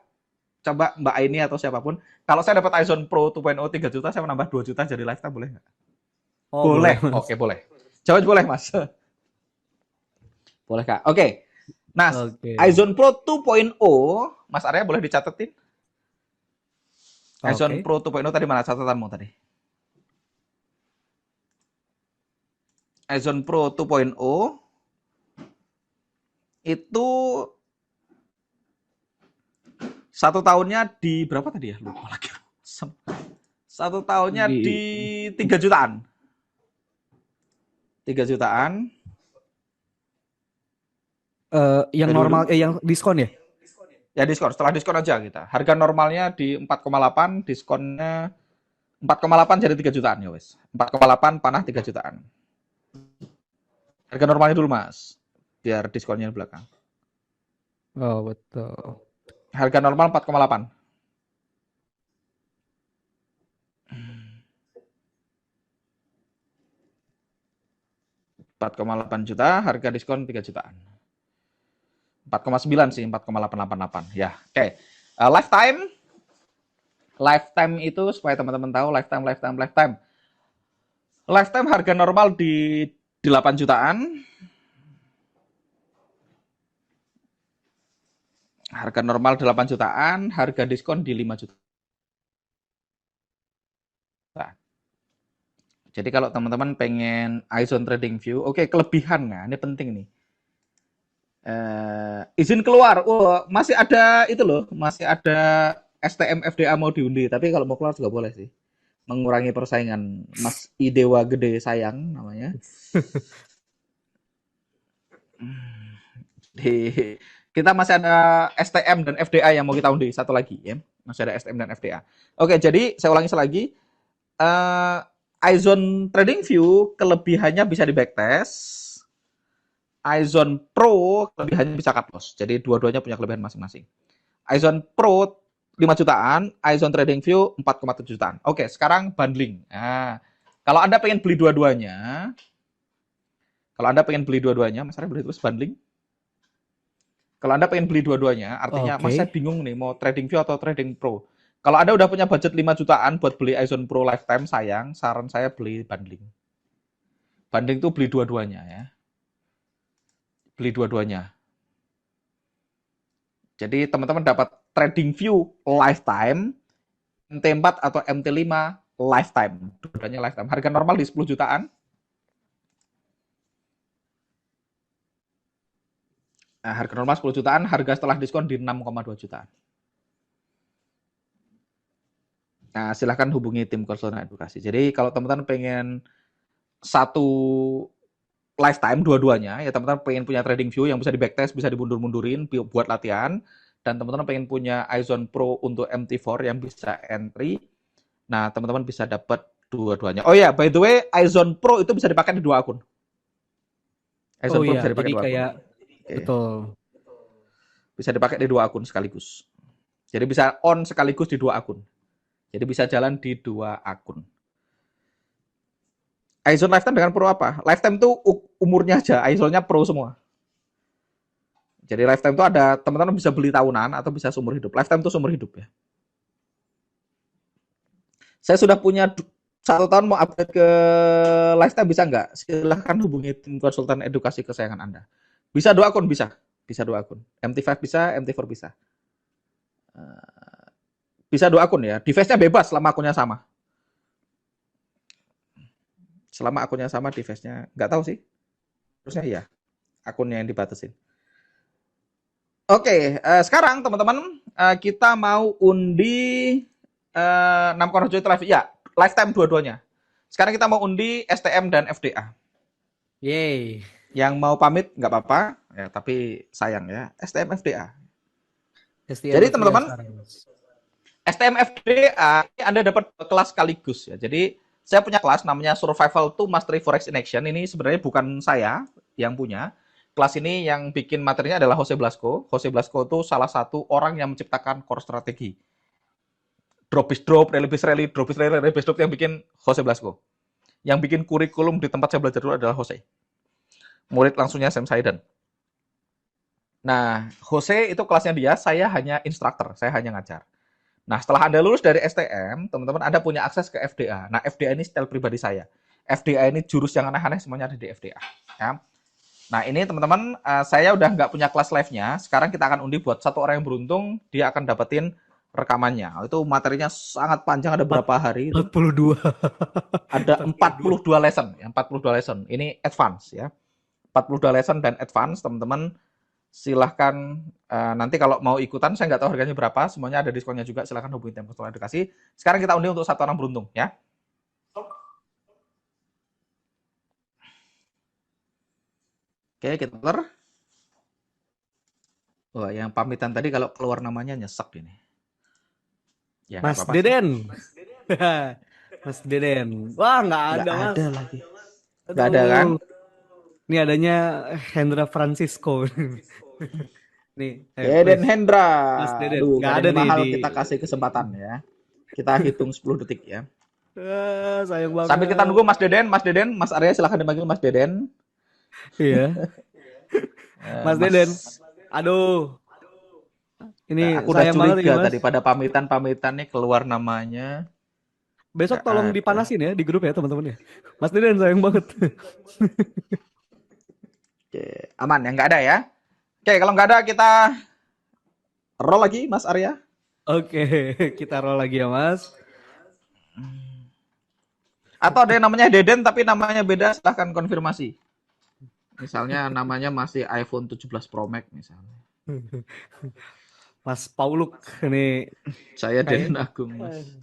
Coba Mbak Aini atau siapapun. Kalau saya dapat iZone Pro 2.0 3 juta, saya menambah 2 juta jadi lifetime, boleh nggak? Oh, boleh. Oke, boleh. Jawab boleh, Mas. Boleh, Kak. Oke. Nah, iZone Pro 2.0, Mas Arya boleh dicatetin? iZone Pro 2.0 tadi mana catatanmu tadi? iZone Pro 2.0 itu 1 tahunnya di berapa tadi ya? Lupa lagi. 1 tahunnya di 3 jutaan. 3 jutaan. Yang normal yang diskon ya? Ya diskon, setelah diskon aja kita. Harga normalnya di 4,8, diskonnya 4,8 jadi 3 jutaan ya wes. 4,8 panah 3 jutaan. Harga normalnya dulu Mas, biar diskonnya di belakang. Oh betul. Harga normal 4,8. 4,8 juta, harga diskon 3 jutaan. 4,9 sih, 4,888. Ya, oke. Lifetime itu supaya teman-teman tahu lifetime. Lifetime harga normal di 8 jutaan. Harga normal 8 jutaan, harga diskon di 5 juta. Jadi kalau teman-teman pengen iZone Trading View, oke, kelebihannya, ini penting nih. Izin keluar, masih ada itu loh, masih ada STM FDA mau diundi, tapi kalau mau keluar juga boleh sih. Mengurangi persaingan. Mas Idewa Gede sayang namanya. Di, kita masih ada STM dan FDA yang mau kita undi satu lagi ya. Masih ada STM dan FDA. Oke, jadi saya ulangi lagi. iZone Trading View kelebihannya bisa di backtest. iZone Pro kelebihannya bisa cut loss. Jadi dua-duanya punya kelebihan masing-masing. iZone Pro 5 jutaan, iZone Trading View 4,7 jutaan. Oke, sekarang bundling. Nah, kalau Anda pengen beli dua-duanya, Mas Arya boleh terus bundling. Kalau Anda pengen beli dua-duanya, artinya Mas saya Oke. bingung nih mau Trading View atau Trading Pro. Kalau Anda udah punya budget 5 jutaan buat beli iZone Pro Lifetime, saran saya beli bundling. Bundling tuh beli dua-duanya ya. Beli dua-duanya. Jadi teman-teman dapat Trading View Lifetime, MT4 atau MT5 Lifetime. Dua-duanya Lifetime. Harga normal di 10 jutaan. Nah, harga normal 10 jutaan, harga setelah diskon di 6,2 jutaan. Nah, silahkan hubungi tim konsultan edukasi. Jadi kalau teman-teman pengen satu lifetime dua-duanya, ya teman-teman pengen punya Trading View yang bisa di backtest, bisa dimundur-mundurin buat latihan, dan teman-teman pengen punya iZone Pro untuk MT4 yang bisa entry, nah teman-teman bisa dapat dua-duanya. Oh ya, by the way, iZone Pro itu bisa dipakai di dua akun. Oh iZone Pro iya, bisa dipakai jadi di dua akun. kayak Oke. betul. Bisa dipakai di dua akun sekaligus. Jadi bisa on sekaligus di dua akun. Jadi bisa jalan di dua akun. iZone Lifetime dengan Pro apa? Lifetime itu umurnya aja, iZone-nya Pro semua. Jadi lifetime itu ada, teman-teman bisa beli tahunan atau bisa seumur hidup. Lifetime itu seumur hidup ya. Saya sudah punya 1 tahun mau upgrade ke lifetime, bisa nggak? Silahkan hubungi tim konsultan edukasi kesayangan Anda. Bisa dua akun, bisa. Bisa dua akun. MT5 bisa, MT4 bisa. Bisa dua akun ya. Device-nya bebas selama akunnya sama. Selama akunnya sama, device-nya nggak tahu sih. Terusnya iya, akunnya yang dibatasin. Oke, sekarang teman-teman kita mau undi 6,2 juta live. Ya, lifetime dua-duanya. Sekarang kita mau undi STM dan FDA. Yeay. Yang mau pamit nggak apa-apa, ya, tapi sayang ya, STM FDA. STM Jadi FDA teman-teman, sekarang. STM FDA Anda dapat kelas sekaligus ya. Jadi saya punya kelas namanya Survival to Mastery Forex in Action. Ini sebenarnya bukan saya yang punya. Kelas ini yang bikin materinya adalah Jose Blasco. Jose Blasco itu salah satu orang yang menciptakan core strategi. Drop is drop, rally is rally, drop is rally, rally is drop yang bikin Jose Blasco. Yang bikin kurikulum di tempat saya belajar dulu adalah Jose. Murid langsungnya Sam Saiden. Nah, Jose itu kelasnya dia, saya hanya instruktur, saya hanya ngajar. Nah, setelah Anda lulus dari STM, teman-teman Anda punya akses ke FDA. Nah, FDA ini style pribadi saya. FDA ini jurus yang aneh-aneh semuanya ada di FDA. Ya. Nah, ini teman-teman, saya udah nggak punya kelas live-nya. Sekarang kita akan undi buat satu orang yang beruntung, dia akan dapetin rekamannya. Itu materinya sangat panjang, ada berapa hari itu? 42. Ada 42. 42 lesson, ya, 42 lesson. Ini advance ya. 42 lesson dan advance, teman-teman silahkan nanti kalau mau ikutan, saya nggak tahu harganya berapa, semuanya ada diskonnya juga, silahkan hubungi tim konsultan edukasi. Sekarang kita undi untuk satu orang beruntung ya. Oke, kita putar. Wah, yang pamitan tadi kalau keluar namanya nyesek ini. Ya nggak Mas apa-apa sih. Deden. Mas Deden. Wah, nggak Nggak ada, Mas. ada lagi. Nggak ada kan? Aduh. Ini adanya Hendra Francisco. Nih, Deden please. Hendra. Mas Deden. Aduh, Nggak karena ada ini nih mahal di... kita kasih kesempatan ya. Kita hitung 10 detik ya. Sayang Sambil kita banget. nunggu Mas Deden, Mas Arya silahkan dipanggil Mas Deden. Iya. Mas Deden. Mas, Aduh. Ini aku udah sayang banget ini, curiga Mas. tadi pada pamitan-pamitan nih keluar namanya. Besok Nggak tolong ada. dipanasin ya di grup ya, teman-teman ya. Mas Deden, sayang banget. Oke, aman ya, nggak ada ya. Oke, kalau nggak ada kita roll lagi, Mas Arya. Oke, kita roll lagi ya, Mas. Atau ada yang namanya Deden tapi namanya beda, silahkan konfirmasi. Misalnya namanya masih iPhone 17 Pro Max misalnya. Mas Pauluk nih Saya kayak Deden Agung, Mas. ini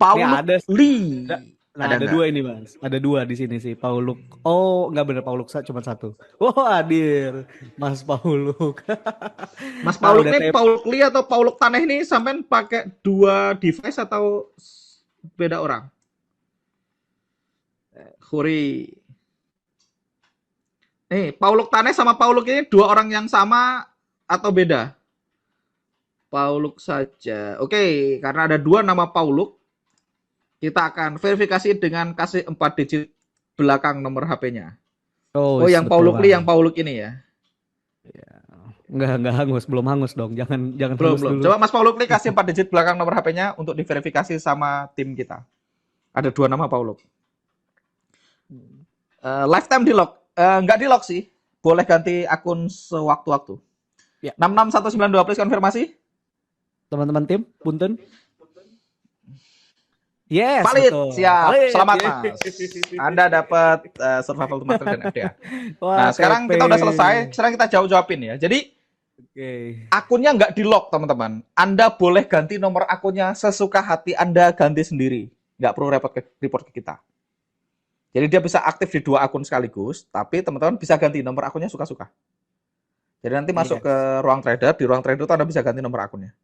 Pauluk ada Lee. nah Ada ada nggak? dua ini Mas. Ada dua di sini sih Pauluk. Oh, nggak bener Pauluk cuma satu. Oh, hadir Mas Pauluk. Mas Ah, Pauluk udah nih, tep. Pauluk Lee atau Pauluk Taneh ini sampean pakai dua device atau beda orang? Huri. Pauluk Taneh sama Pauluk ini dua orang yang sama atau beda? Pauluk saja. Oke, karena ada dua nama Pauluk, kita akan verifikasi dengan kasih 4 digit belakang nomor HP-nya. Oh, Oh, yang betul Pauluk Lee, yang banget. Pauluk ini ya. Enggak hangus, belum hangus dong. Jangan jangan Belum, hangus belum. dulu. Coba Mas Pauluk Lee kasih 4 digit belakang nomor HP-nya untuk diverifikasi sama tim kita. Ada dua nama Pauluk. Lifetime di lock. Nggak di lock sih. Boleh ganti akun sewaktu-waktu. Ya, 66192 please konfirmasi. teman-teman tim, punten. Yes, Valid, betul. siap. Valid. Selamat Yeay. Mas. Anda dapat survival to master dan FDA. Wah, Nah, sekarang TP. kita udah selesai. Sekarang kita jawab-jawabin ya. Jadi Oke. akunnya nggak di lock teman-teman. Anda boleh ganti nomor akunnya sesuka hati Anda ganti sendiri. Nggak perlu report ke kita. Jadi dia bisa aktif di dua akun sekaligus, tapi teman-teman bisa ganti nomor akunnya suka-suka. Jadi nanti masuk Yes. ke ruang trader, di ruang trader itu Anda bisa ganti nomor akunnya.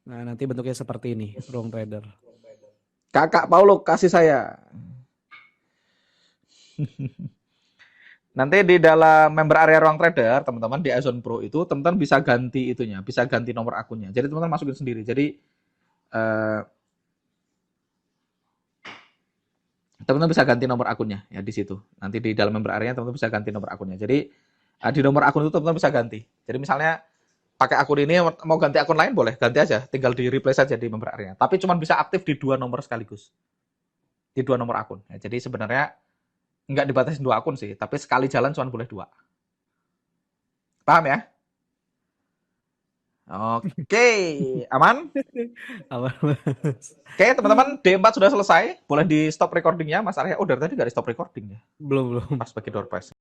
Nah, nanti bentuknya seperti ini, ruang trader. Kakak Pauluk, kasih saya. Nanti di dalam member area ruang trader, teman-teman di Azon Pro itu, teman-teman bisa ganti itunya, bisa ganti nomor akunnya. Jadi teman-teman masukin sendiri. Jadi teman-teman bisa ganti nomor akunnya ya di situ. Nanti di dalam member area teman-teman bisa ganti nomor akunnya. Jadi di nomor akun itu teman-teman bisa ganti. Jadi misalnya pakai akun ini mau ganti akun lain boleh, ganti aja, tinggal di replace aja di member area. Tapi cuma bisa aktif di dua nomor sekaligus. Di dua nomor akun. Ya, jadi sebenarnya nggak dibatasi dua akun sih, tapi sekali jalan cuma boleh dua. Paham ya? Oke, aman? Aman, Mas. Oke, teman-teman, D4 sudah selesai. Boleh di stop recordingnya, Mas Arya. Oh, dari tadi nggak di stop recording ya? Belum, belum. Pas bagi door prize.